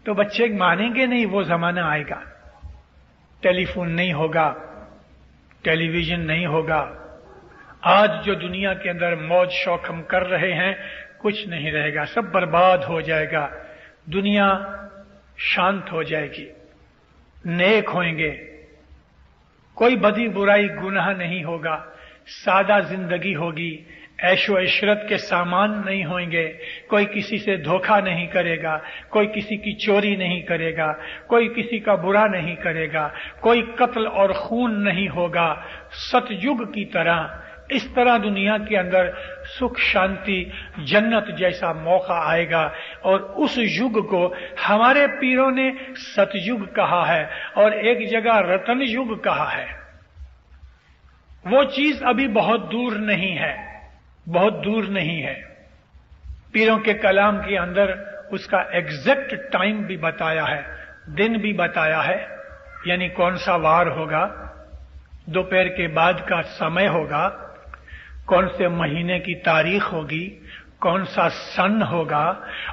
تو بچے مانیں گے نہیں۔ وہ زمانہ آئے گا، ٹیلی فون نہیں ہوگا، ٹیلی ویژن نہیں ہوگا۔ آج جو دنیا کے اندر موج شوق ہم کر رہے ہیں کچھ نہیں رہے گا، سب برباد ہو جائے گا، دنیا شانت ہو جائے گی، نیک ہوئیں گے، کوئی بدی برائی گناہ نہیں ہوگا، سادہ زندگی ہوگی، عیش و عشرت کے سامان نہیں ہوئیں گے، کوئی کسی سے دھوکہ نہیں کرے گا، کوئی کسی کی چوری نہیں کرے گا، کوئی کسی کا برا نہیں کرے گا، کوئی قتل اور خون نہیں ہوگا۔ ستیگ کی طرح इस तरह दुनिया के अंदर सुख शांति जन्नत जैसा मौका आएगा। और उस युग को हमारे पीरों ने सतयुग कहा है और एक जगह रतन युग कहा है। वो चीज अभी बहुत दूर नहीं है, बहुत दूर नहीं है। पीरों के कलाम के अंदर उसका एग्जैक्ट टाइम भी बताया है, दिन भी बताया है, यानी कौन सा वार होगा, दोपहर के बाद का समय होगा, कौन से महीने की तारीख होगी, कौन सा सन होगा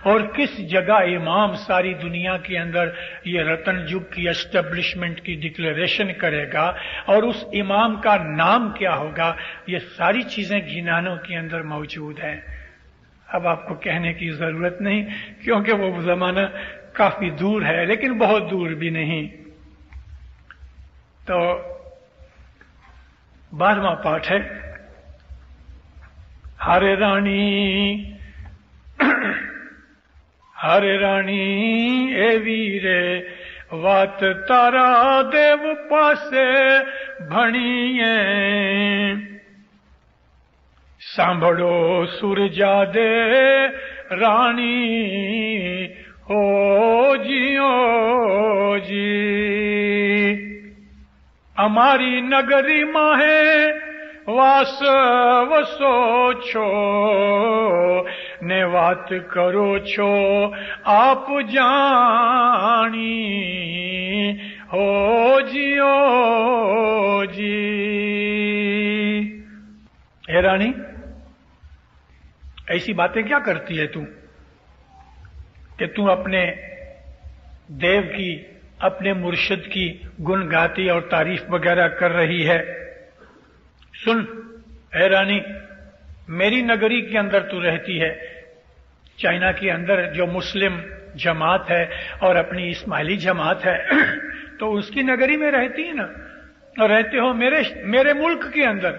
और किस जगह इमाम सारी दुनिया के अंदर ये रतन युग की एस्टेब्लिशमेंट की डिक्लेरेशन करेगा और उस इमाम का नाम क्या होगा, ये सारी चीजें गिनानों के अंदर मौजूद हैं। अब आपको कहने की जरूरत नहीं क्योंकि वो जमाना काफी दूर है, लेकिन बहुत दूर भी नहीं। तो 12वां पाठ है, हरे रानी हरे रानी ए वीरे वात तारा देव पासे भणिए, सांभड़ो सुरजा दे रानी हो जियो जी। અમારી નગરી માહે વાસ વસો છો ને વાત કરો છો આપ જાણી હો જીઓ जी। हे रानी, ऐसी बातें क्या करती है तू कि तू अपने देव की, अपने मुर्शिद की गुण गाती और तारीफ वगैरह कर रही है। सुन हे रानी, मेरी नगरी के अंदर तू रहती है, चाइना के अंदर जो मुस्लिम जमात है और अपनी इस्माइली जमात है तो उसकी नगरी में रहती है ना, और रहते हो मेरे मुल्क के अंदर,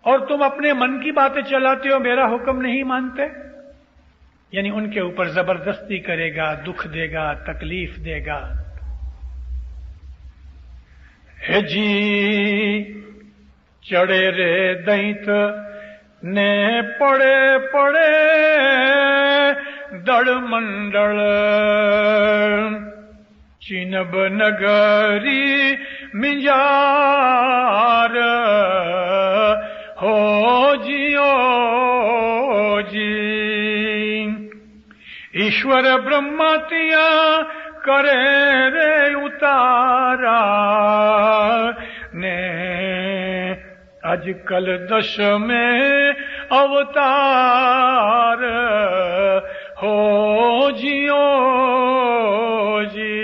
और तुम अपने मन की बातें चलाते हो, मेरा हुक्म नहीं मानते। यानी उनके ऊपर जबरदस्ती करेगा, दुख देगा, तकलीफ देगा। हे जी चढ़े रे दैत ने पड़े पड़े दड़ मंडल, चिनब नगरी मिंजार हो जियो जी। ईश्वर ब्रह्मातिया करे रे उतारा ने आजकल दश में अवतार हो जियो जी।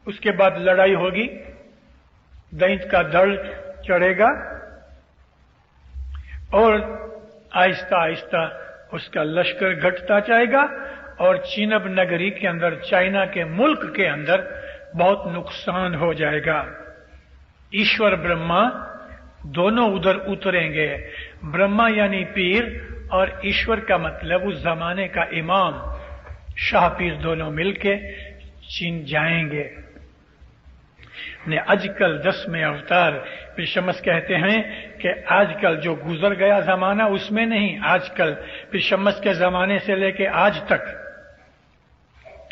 उसके बाद लड़ाई होगी, दैत का दल चढ़ेगा और आहिस्ता आहिस्ता उसका लश्कर घटता जाएगा और चिनब नगरी के अंदर, चाइना के मुल्क के अंदर बहुत नुकसान हो जाएगा। ईश्वर ब्रह्मा दोनों उधर उतरेंगे। ब्रह्मा यानी पीर और ईश्वर का मतलब उस जमाने का इमाम शाह पीर, दोनों मिलके चीन जाएंगे। ने आजकल 10 में अवतार, फिर शमस कहते हैं कि आजकल जो गुजर गया जमाना उसमें नहीं, आजकल फिर शमस के जमाने से लेके आज तक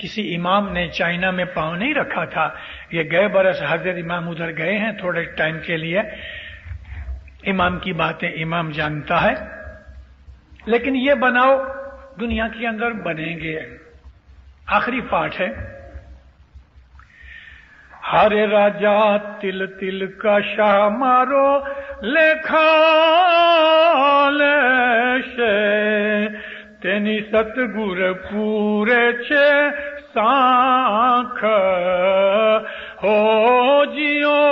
किसी इमाम ने चाइना में पांव नहीं रखा था। ये गए बरस हजरत इमाम उधर गए हैं थोड़े टाइम के लिए, इमाम की बातें इमाम जानता है, लेकिन ये बनाओ दुनिया के अंदर बनेंगे। आखिरी पाठ है, हरे राजा तिल तिल का शाह मारो लेखा लेशे, तेनी सतगुर पूरे छे सांख हो जियो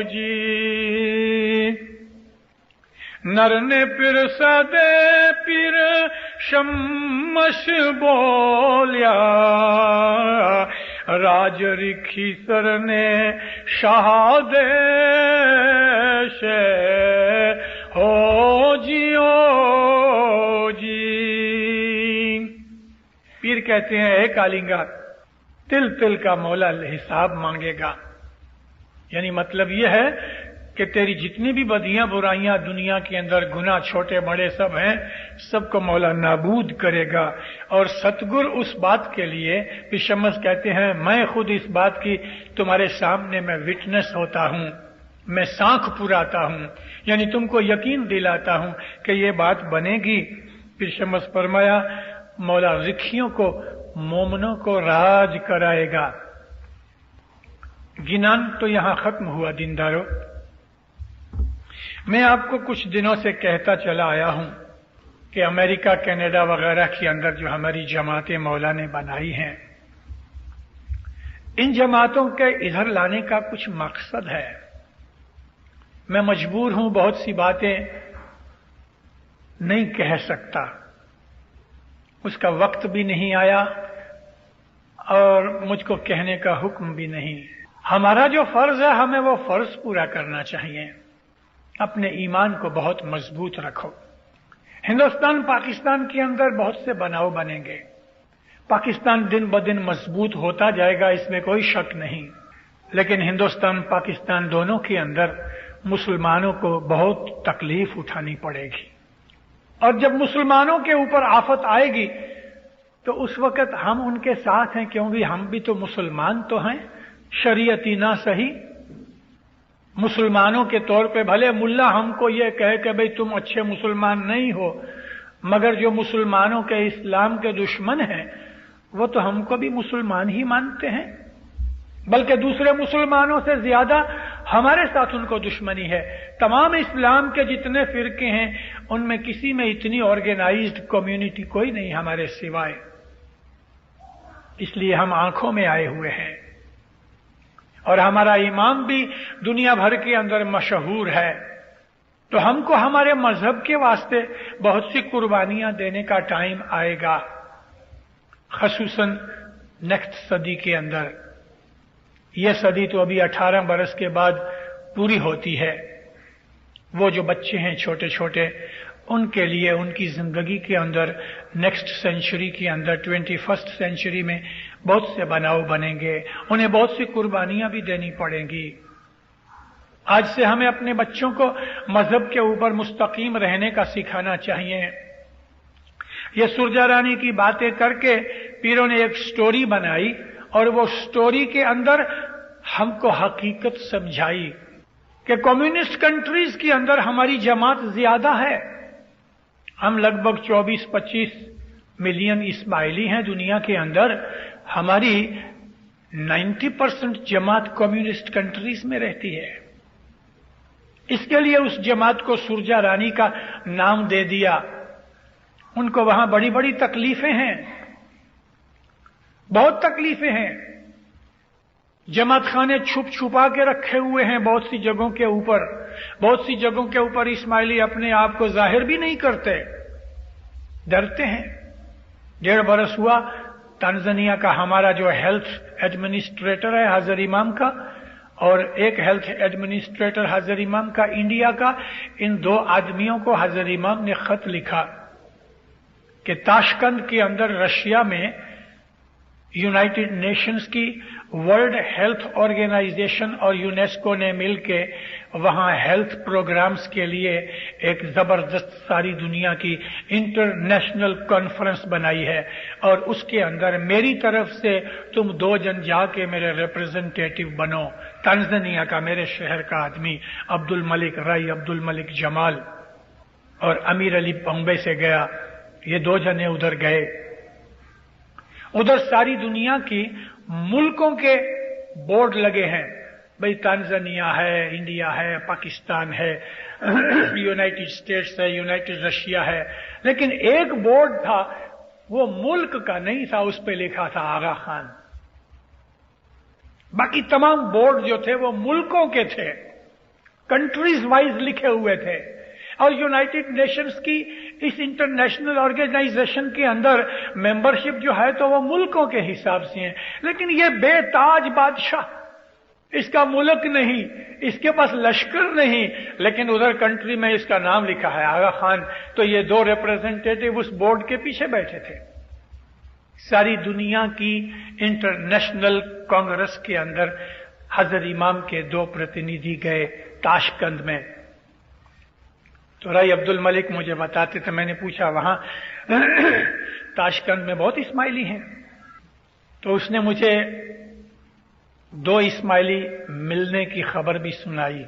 जी। नर ने पिर सदे पिर शम्मश बोलिया, राज रिखीसर ने शाहदेश हो जियो जी। पीर कहते हैं, हे कालिंगा, तिल तिल का मौला हिसाब मांगेगा। यानी मतलब यह है कि तेरी जितनी भी बदियां बुराइयां दुनिया के अंदर गुनाह छोटे बड़े सब हैं, सबको मौला नाबूद करेगा। और सतगुर उस बात के लिए पिशमस कहते हैं, मैं खुद इस बात की तुम्हारे सामने मैं विटनेस होता हूं, मैं साख पुराता हूं, यानी तुमको यकीन दिलाता हूं कि ये बात बनेगी। पिशमस फरमाया, मौला रिखियों को मोमनों को राज कराएगा। गिनान तो यहां खत्म हुआ दीनदारों। मैं आपको कुछ दिनों से कहता चला आया हूं कि अमेरिका कनाडा वगैरह के अंदर जो हमारी जमातें मौला ने बनाई हैं, इन जमातों के इधर लाने का कुछ मकसद है। मैं मजबूर हूं, बहुत सी बातें नहीं कह सकता, उसका वक्त भी नहीं आया और मुझको कहने का हुक्म भी नहीं। हमारा जो फर्ज है, हमें वो फर्ज पूरा करना चाहिए। अपने ईमान को बहुत मजबूत रखो। हिंदुस्तान पाकिस्तान के अंदर बहुत से बनाव बनेंगे, पाकिस्तान दिन ब दिन मजबूत होता जाएगा, इसमें कोई शक नहीं। लेकिन हिंदुस्तान पाकिस्तान दोनों के अंदर मुसलमानों को बहुत तकलीफ उठानी पड़ेगी। और जब मुसलमानों के ऊपर आफत आएगी तो उस वक्त हम उनके साथ हैं, क्योंकि हम भी तो मुसलमान तो हैं, शरीयती ना सही। मुसलमानों के तौर पे भले मुल्ला हमको ये कहे कि भाई तुम अच्छे मुसलमान नहीं हो, मगर जो मुसलमानों के इस्लाम के दुश्मन हैं वो तो हमको भी मुसलमान ही मानते हैं, बल्कि दूसरे मुसलमानों से ज्यादा हमारे साथ उनको दुश्मनी है। तमाम इस्लाम के जितने फिरके हैं उनमें किसी में इतनी ऑर्गेनाइज्ड कम्युनिटी कोई नहीं हमारे सिवाय। इसलिए हम आंखों में आए हुए हैं और हमारा इमाम भी दुनिया भर के अंदर मशहूर है। तो हमको हमारे मजहब के वास्ते बहुत सी कुर्बानियां देने का टाइम आएगा, खसूसन नेक्स्ट सदी के अंदर। यह सदी तो अभी 18 बरस के बाद पूरी होती है। वो जो बच्चे हैं छोटे छोटे, उनके लिए उनकी जिंदगी के अंदर नेक्स्ट सेंचुरी के अंदर 21st सेंचुरी में बहुत से बनाव बनेंगे, उन्हें बहुत सी कुर्बानियां भी देनी पड़ेंगी। आज से हमें अपने बच्चों को मजहब के ऊपर मुस्तकीम रहने का सिखाना चाहिए। ये सुरजा रानी की बातें करके पीरों ने एक स्टोरी बनाई और वो स्टोरी के अंदर हमको हकीकत समझाई कि कम्युनिस्ट कंट्रीज के अंदर हमारी जमात ज्यादा है। हम लगभग 24-25 मिलियन इस्माइली हैं दुनिया के अंदर। हमारी 90% जमात कम्युनिस्ट कंट्रीज में रहती है। इसके लिए उस जमात को सुरजा रानी का नाम दे दिया। उनको वहां बड़ी बड़ी तकलीफें हैं, बहुत तकलीफें हैं। जमात खाने छुप छुपा के रखे हुए हैं बहुत सी जगहों के ऊपर। बहुत सी जगहों के ऊपर इस्माइली अपने आप को जाहिर भी नहीं करते, डरते हैं। 1.5 बरस हुआ तांजानिया का हमारा जो हेल्थ एडमिनिस्ट्रेटर है हाजिर इमाम का, और एक हेल्थ एडमिनिस्ट्रेटर हाजिर इमाम का इंडिया का, इन 2 आदमियों को हाजिर इमाम ने खत लिखा कि ताशकंद के अंदर रशिया में यूनाइटेड नेशंस की वर्ल्ड हेल्थ ऑर्गेनाइजेशन और यूनेस्को ने मिलके वहां हेल्थ प्रोग्राम्स के लिए एक जबरदस्त सारी दुनिया की इंटरनेशनल कॉन्फ्रेंस बनाई है। और उसके अंदर मेरी तरफ से तुम 2 जन जाके मेरे रिप्रेजेंटेटिव बनो। तांजानिया का मेरे शहर का आदमी अब्दुल मलिक राय, अब्दुल मलिक जमाल और अमीर अली बॉम्बे से गया। ये 2 जने उधर गए। उधर सारी दुनिया की मुल्कों के बोर्ड लगे हैं, भाई तांजानिया है, इंडिया है, पाकिस्तान है, यूनाइटेड स्टेट्स है, यूनाइटेड रशिया है। लेकिन एक बोर्ड था, वो मुल्क का नहीं था, उस पे लिखा था आगा खान। बाकी तमाम बोर्ड जो थे वो मुल्कों के थे, कंट्रीज वाइज लिखे हुए थे। और यूनाइटेड नेशंस की इस इंटरनेशनल ऑर्गेनाइजेशन के अंदर मेंबरशिप जो है तो वो मुल्कों के हिसाब से है। लेकिन ये बेताज बादशाह, इसका मुल्क नहीं, इसके पास लश्कर नहीं, लेकिन उधर कंट्री में इसका नाम लिखा है आगा खान। तो ये 2 रिप्रेजेंटेटिव उस बोर्ड के पीछे बैठे थे। सारी दुनिया की इंटरनेशनल कांग्रेस के अंदर हजरत इमाम के 2 प्रतिनिधि गए ताशकंद में। तो राय अब्दुल मलिक मुझे बताते थे, मैंने पूछा वहां ताशकंद में बहुत इस्माइली हैं? तो उसने मुझे 2 इस्माइली मिलने की खबर भी सुनाई,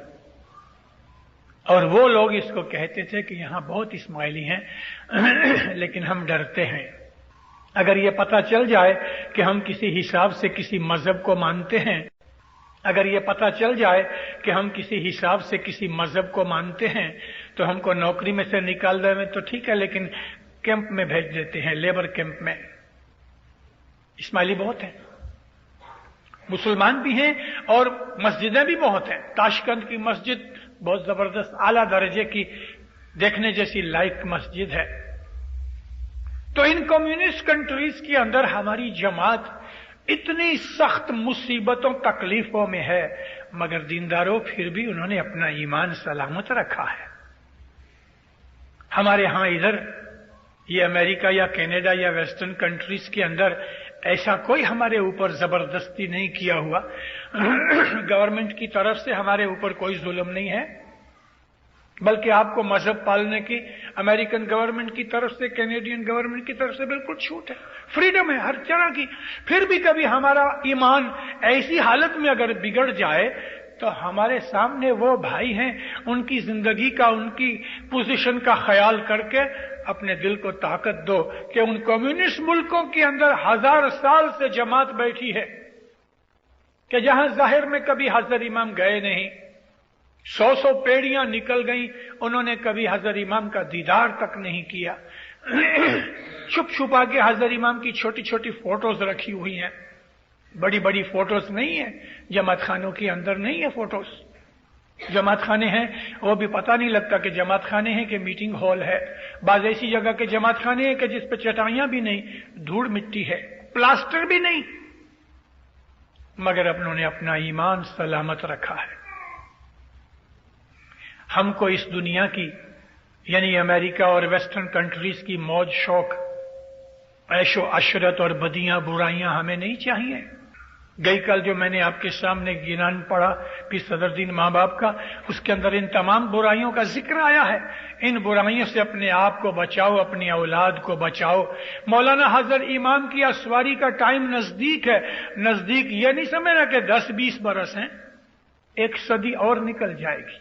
और वो लोग इसको कहते थे कि यहां बहुत इस्माइली हैं लेकिन हम डरते हैं। अगर ये पता चल जाए कि हम किसी हिसाब से किसी मजहब को मानते हैं, अगर ये पता चल जाए कि हम किसी हिसाब से किसी मजहब को मानते हैं, तो हमको नौकरी में से निकाल दें तो ठीक है, लेकिन कैंप में भेज देते हैं, लेबर कैंप में। इस्माइली बहुत हैं, मुसलमान भी हैं और मस्जिदें भी बहुत हैं। ताशकंद की मस्जिद बहुत जबरदस्त आला दर्जे की, देखने जैसी लायक मस्जिद है। तो इन कम्युनिस्ट कंट्रीज के अंदर हमारी जमात इतनी सख्त मुसीबतों तकलीफों में है, मगर दीनदारों फिर भी उन्होंने अपना ईमान सलामत रखा है। हमारे यहां इधर ये अमेरिका या कनाडा या वेस्टर्न कंट्रीज के अंदर ऐसा कोई हमारे ऊपर जबरदस्ती नहीं किया हुआ गवर्नमेंट की तरफ से हमारे ऊपर कोई जुल्म नहीं है, बल्कि आपको मजहब पालने की अमेरिकन गवर्नमेंट की तरफ से, कैनेडियन गवर्नमेंट की तरफ से बिल्कुल छूट है, फ्रीडम है हर तरह की। फिर भी कभी हमारा ईमान ऐसी हालत में अगर बिगड़ जाए तो हमारे सामने वो भाई हैं, उनकी जिंदगी का, उनकी पोजीशन का ख्याल करके अपने दिल को ताकत दो कि उन कम्युनिस्ट मुल्कों के अंदर 1000 साल से जमात बैठी है कि जहां जाहिर में कभी हजरत इमाम गए नहीं, 100 पेड़ियां निकल गईं, उन्होंने कभी हजरत इमाम का दीदार तक नहीं किया। छुप छुपा के हजरत इमाम की छोटी छोटी फोटोज रखी हुई हैं, बड़ी बड़ी फोटोज नहीं है, जमात खानों के अंदर नहीं है फोटोज। जमात खाने हैं वो भी पता नहीं लगता कि जमात खाने हैं कि मीटिंग हॉल है। बाज ऐसी जगह के जमात खाने हैं कि जिस पे चटाइयां भी नहीं, धूल मिट्टी है, प्लास्टर भी नहीं, मगर उन्होंने अपना ईमान सलामत रखा है। हमको इस दुनिया की यानी अमेरिका और वेस्टर्न कंट्रीज की मौज शौक, ऐशो अशरत और बदियां बुराइयां हमें नहीं चाहिए। गई कल जो मैंने आपके सामने गिनान पढ़ा पीर सदरुद्दीन मां बाप का, उसके अंदर इन तमाम बुराइयों का जिक्र आया है। इन बुराइयों से अपने आप को बचाओ, अपनी औलाद को बचाओ। मौलाना हजरत इमाम की असवारी का टाइम नजदीक है। नजदीक ये नहीं समझना कि 10-20 बरस हैं, 1 सदी और निकल जाएगी,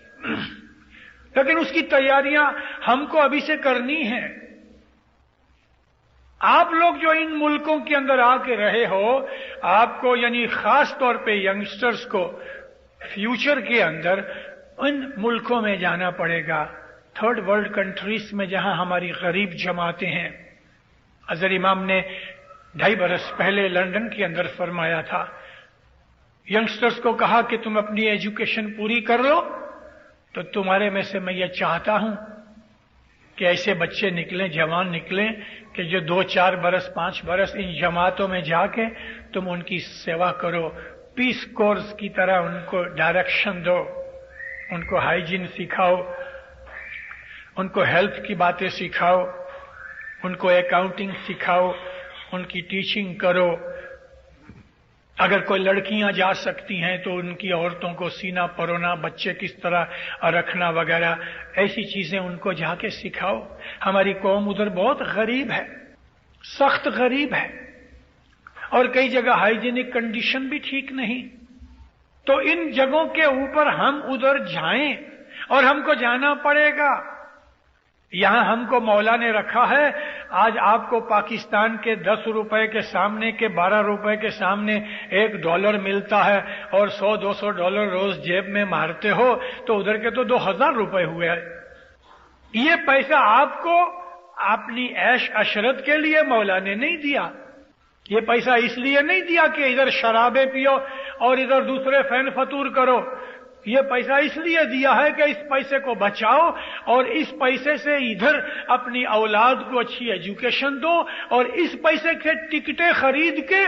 लेकिन उसकी तैयारियां हमको अभी से करनी है। आप लोग जो इन मुल्कों के अंदर आके रहे हो, आपको यानी खास तौर पे यंगस्टर्स को फ्यूचर के अंदर इन मुल्कों में जाना पड़ेगा, थर्ड वर्ल्ड कंट्रीज में जहां हमारी गरीब जमातें हैं। हजरत इमाम ने 2.5 बरस पहले लंदन के अंदर फरमाया था, यंगस्टर्स को कहा कि तुम अपनी एजुकेशन पूरी कर लो, तो तुम्हारे में से मैं ये चाहता हूं कि ऐसे बच्चे निकलें, जवान निकलें कि जो 2-4 बरस 5 बरस इन जमातों में जाके तुम उनकी सेवा करो, पीस कोर्स की तरह उनको डायरेक्शन दो, उनको हाइजीन सिखाओ, उनको हेल्थ की बातें सिखाओ, उनको अकाउंटिंग सिखाओ, उनकी टीचिंग करो। अगर कोई लड़कियां जा सकती हैं तो उनकी औरतों को सीना परोना, बच्चे किस तरह रखना वगैरह, ऐसी चीजें उनको जाके सिखाओ। हमारी कौम उधर बहुत गरीब है, सख्त गरीब है, और कई जगह हाइजीनिक कंडीशन भी ठीक नहीं। तो इन जगहों के ऊपर हम उधर जाएं, और हमको जाना पड़ेगा। यहां हमको मौला ने रखा है, आज आपको पाकिस्तान के 10 रुपए के सामने के 12 रुपए के सामने $1 मिलता है, और $100-200 रोज जेब में मारते हो, तो उधर के तो 2000 रुपए हुए। ये पैसा आपको अपनी ऐश अशरत के लिए मौला ने नहीं दिया। ये पैसा इसलिए नहीं दिया कि इधर शराबें पियो और इधर दूसरे फैन फतूर करो। ये पैसा इसलिए दिया है कि इस पैसे को बचाओ, और इस पैसे से इधर अपनी औलाद को अच्छी एजुकेशन दो, और इस पैसे के टिकटें खरीद के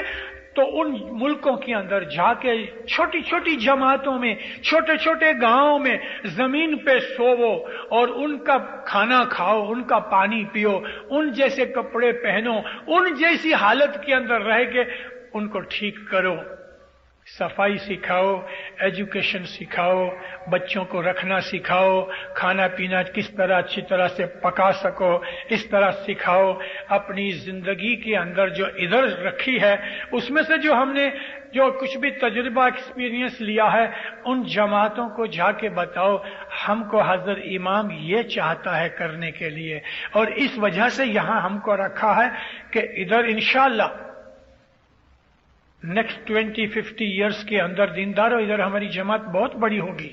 तो उन मुल्कों के अंदर जाके छोटी छोटी जमातों में, छोटे छोटे गांवों में जमीन पे सोवो, और उनका खाना खाओ, उनका पानी पियो, उन जैसे कपड़े पहनो, उन जैसी हालत के अंदर रह के उनको ठीक करो। सफाई सिखाओ, एजुकेशन सिखाओ, बच्चों को रखना सिखाओ, खाना पीना किस तरह अच्छी तरह से पका सको इस तरह सिखाओ। अपनी जिंदगी के अंदर जो इधर रखी है उसमें से जो हमने जो कुछ भी तजुर्बा एक्सपीरियंस लिया है उन जमातों को जाके बताओ हमको हजरत इमाम ये चाहता है करने के लिए, और इस वजह से यहां हमको रखा है कि इधर इंशाअल्लाह नेक्स्ट 20-50 इयर्स के अंदर दीनदारों इधर हमारी जमात बहुत बड़ी होगी,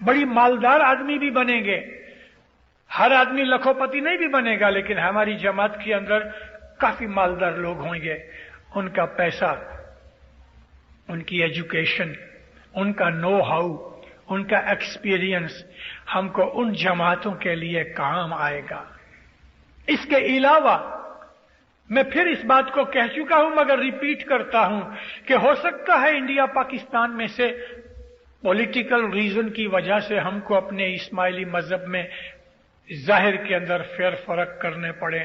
बड़ी मालदार आदमी भी बनेंगे। हर आदमी लखोपति नहीं भी बनेगा, लेकिन हमारी जमात के अंदर काफी मालदार लोग होंगे। उनका पैसा, उनकी एजुकेशन, उनका नो हाउ, उनका एक्सपीरियंस हमको उन जमातों के लिए काम आएगा। इसके अलावा मैं फिर इस बात को कह चुका हूं मगर रिपीट करता हूं कि हो सकता है इंडिया पाकिस्तान में से पॉलिटिकल रीजन की वजह से हमको अपने इस्माइली मजहब में जाहिर के अंदर फेर फर्क करने पड़े।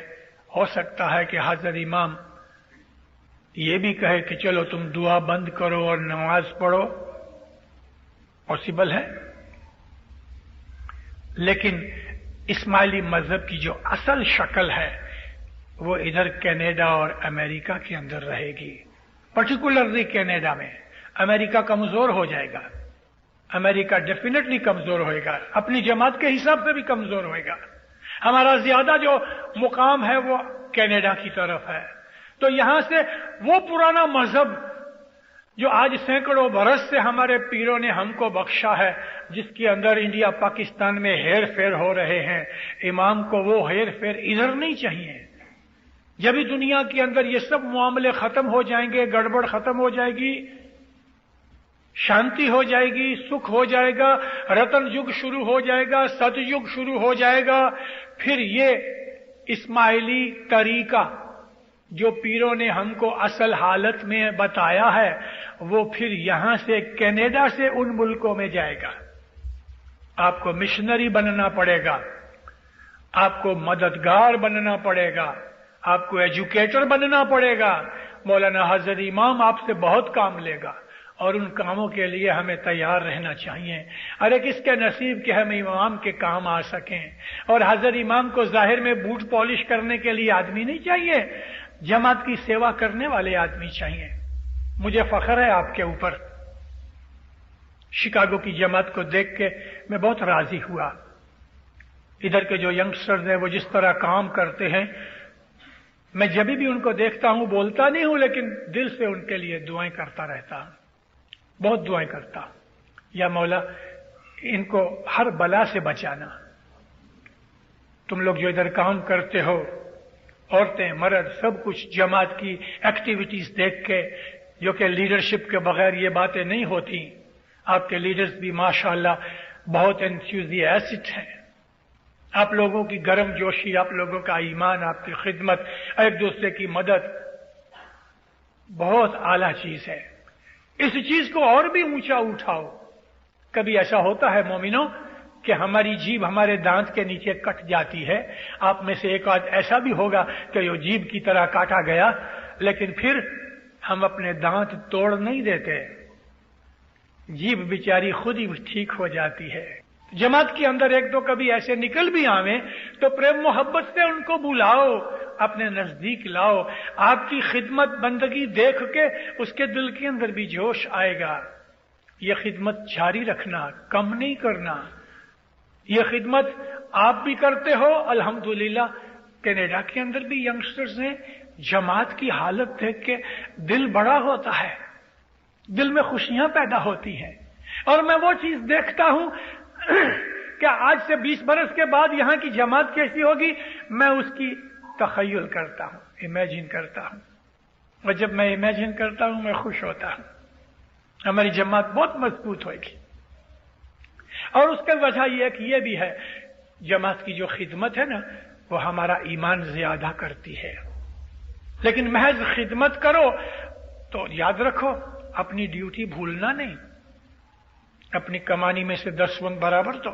हो सकता है कि हजरत इमाम ये भी कहे कि चलो तुम दुआ बंद करो और नमाज पढ़ो, पॉसिबल है। लेकिन इस्माइली मजहब की जो असल शक्ल है वो इधर कनाडा और अमेरिका के अंदर रहेगी, पर्टिकुलरली कनाडा में। अमेरिका कमजोर हो जाएगा, अमेरिका डेफिनेटली कमजोर होएगा, अपनी जमात के हिसाब से भी कमजोर होएगा। हमारा ज्यादा जो मुकाम है वो कनाडा की तरफ है। तो यहां से वो पुराना मजहब जो आज सैकड़ों बरस से हमारे पीरों ने हमको बख्शा है, जिसके अंदर इंडिया पाकिस्तान में हेर फेर हो रहे हैं, इमाम को वो हेर फेर इधर नहीं चाहिए। जब भी दुनिया के अंदर ये सब मामले खत्म हो जाएंगे, गड़बड़ खत्म हो जाएगी, शांति हो जाएगी, सुख हो जाएगा, रतन युग शुरू हो जाएगा, सतयुग शुरू हो जाएगा, फिर ये इस्माइली तरीका जो पीरों ने हमको असल हालत में बताया है वो फिर यहां से कनाडा से उन मुल्कों में जाएगा। आपको मिशनरी बनना पड़ेगा, आपको मददगार बनना पड़ेगा, आपको एजुकेटर बनना पड़ेगा। मौलाना हजरत इमाम आपसे बहुत काम लेगा और उन कामों के लिए हमें तैयार रहना चाहिए। अरे किसके नसीब के हम इमाम के काम आ सकें। और हजरत इमाम को जाहिर में बूट पॉलिश करने के लिए आदमी नहीं चाहिए, जमात की सेवा करने वाले आदमी चाहिए। मुझे फख्र है आपके ऊपर। शिकागो की जमात को देख के मैं बहुत राजी हुआ। इधर के जो यंगस्टर्स हैं वो जिस तरह काम करते हैं, मैं जब भी उनको देखता हूं, बोलता नहीं हूं लेकिन दिल से उनके लिए दुआएं करता रहता हूं, बहुत दुआएं करता हूं। या मौला इनको हर बला से बचाना। तुम लोग जो इधर काम करते हो, औरतें मर्द सब कुछ, जमात की एक्टिविटीज देख के, जो कि लीडरशिप के बगैर ये बातें नहीं होती। आपके लीडर्स भी माशाअल्लाह बहुत एंथुसियास्टिक हैं। आप लोगों की गर्म जोशी, आप लोगों का ईमान, आपकी खिदमत, एक दूसरे की मदद बहुत आला चीज है। इस चीज को और भी ऊंचा उठाओ। कभी ऐसा होता है मोमिनों कि हमारी जीभ हमारे दांत के नीचे कट जाती है। आप में से एक आध ऐसा भी होगा कि जो जीभ की तरह काटा गया, लेकिन फिर हम अपने दांत तोड़ नहीं देते, जीभ बेचारी खुद ही ठीक हो जाती है। जमात के अंदर एक दो कभी ऐसे निकल भी आवे तो प्रेम मोहब्बत से उनको बुलाओ, अपने नजदीक लाओ। आपकी खिदमत बंदगी देख के उसके दिल के अंदर भी जोश आएगा। यह खिदमत जारी रखना, कम नहीं करना। यह खिदमत आप भी करते हो अल्हम्दुलिल्लाह। कनाडा के अंदर भी यंगस्टर्स हैं, जमात की हालत देख के दिल बड़ा होता है, दिल में खुशियां पैदा होती हैं। और मैं वो चीज देखता हूं कि आज से 20 बरस के बाद यहां की जमात कैसी होगी, मैं उसकी तखय्युल करता हूं, इमेजिन करता हूं। और जब मैं इमेजिन करता हूं मैं खुश होता हूं। हमारी जमात बहुत मजबूत होगी। और उसका वजह यह कि यह भी है, जमात की जो खिदमत है ना, वो हमारा ईमान ज्यादा करती है। लेकिन महज खिदमत करो तो याद रखो, अपनी ड्यूटी भूलना नहीं। अपनी कमानी में से 10 बराबर दो।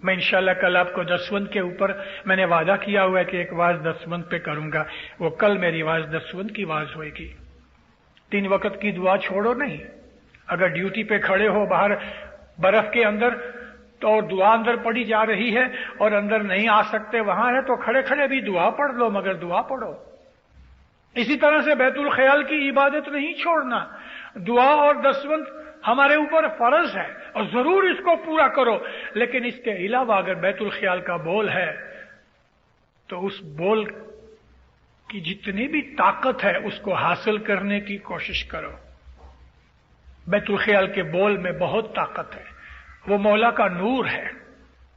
मैं इंशाल्लाह कल आपको 10 के ऊपर मैंने वादा किया हुआ है कि एक वाज 10 पे करूंगा। वो कल मेरी वाज 10 की वाज होगी। 3 वक्त की दुआ छोड़ो नहीं। अगर ड्यूटी पे खड़े हो बाहर बर्फ के अंदर तो और दुआ अंदर पड़ी जा रही है और अंदर नहीं आ सकते वहां है तो खड़े खड़े भी दुआ पढ़ लो, मगर दुआ पढ़ो। इसी तरह से बैतुल ख्याल की इबादत नहीं छोड़ना। दुआ और दसवंत हमारे ऊपर फर्ज है और जरूर इसको पूरा करो, लेकिन इसके अलावा अगर बैतुल ख्याल का बोल है तो उस बोल की जितनी भी ताकत है उसको हासिल करने की कोशिश करो। बैतुल ख्याल के बोल में बहुत ताकत है, वो मौला का नूर है।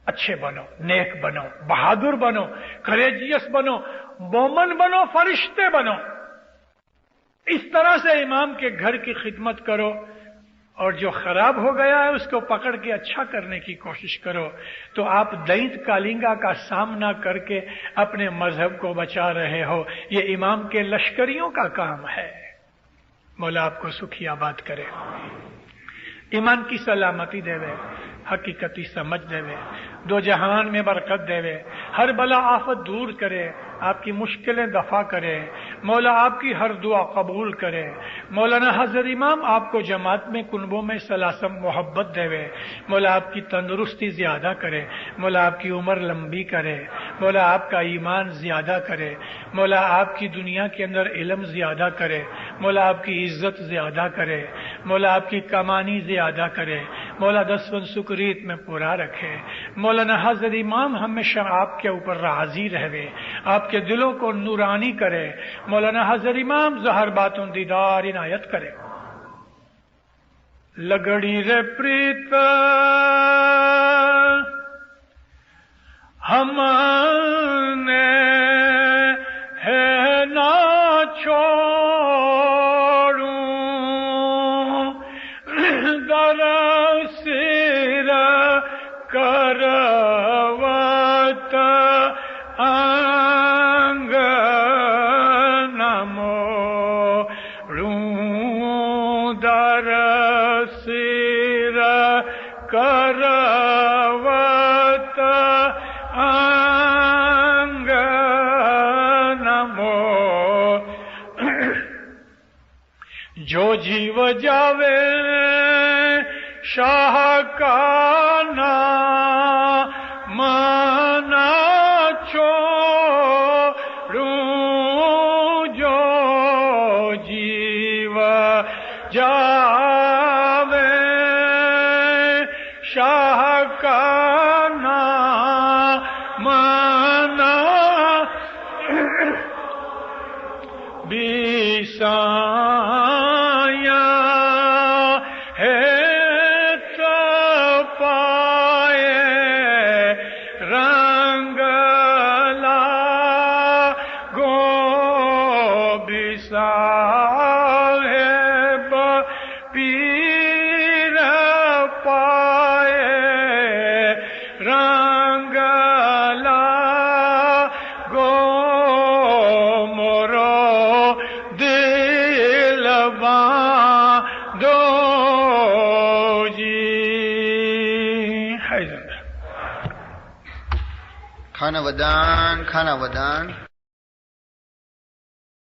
अच्छे बनो, नेक बनो, बहादुर बनो, करेजियस बनो, मोमन बनो, फरिश्ते बनो। इस तरह से इमाम के घर की खिदमत करो और जो खराब हो गया है उसको पकड़ के अच्छा करने की कोशिश करो, तो आप दैत कालिंगा का सामना करके अपने मजहब को बचा रहे हो। ये इमाम के लश्करियों का काम है। मौला आपको सुखी आबाद करे, ईमान की सलामती देवे, हकीकती समझ देवे, दो जहान में बरकत देवे, हर बला आफत दूर करे, आपकी मुश्किलें दफा करे। मौला आपकी हर दुआ कबूल करे। मौलाना हजरत इमाम आपको जमात में कुनबों में सलासम मोहब्बत देवे। मौला आपकी तंदुरुस्ती ज्यादा करे। मौला आपकी उम्र लंबी करे। मौला आपका ईमान ज्यादा करे। मौला आपकी दुनिया के अंदर इल्म ज्यादा करे। मौला आपकी इज्जत ज्यादा करे। मौला आपकी कमानी ज्यादा करे। मौला दसवन सुकरीत में पूरा रखे। मौलाना हजरत इमाम हमेशा आपके ऊपर राजी रहे, आपके दिलों को नूरानी करे। मौलाना हजरत इमाम जहर बातों दीदार इनायत करे। लगड़ी रे प्रीत हमने है ना छोड़ूं, दरसिर करवत अंग नमोड़ूं, दरसिर करवत अंग नमो। जो जीव जावे शाह का नाम ना छोड़ूं, जो जीव जावे शाह का नाम ना बिसाया है पाए रंग लागो बिसाहेब पीर पाए रंग लागो मोरो दिल बांधो जी। खाना वदान, खाना वदान।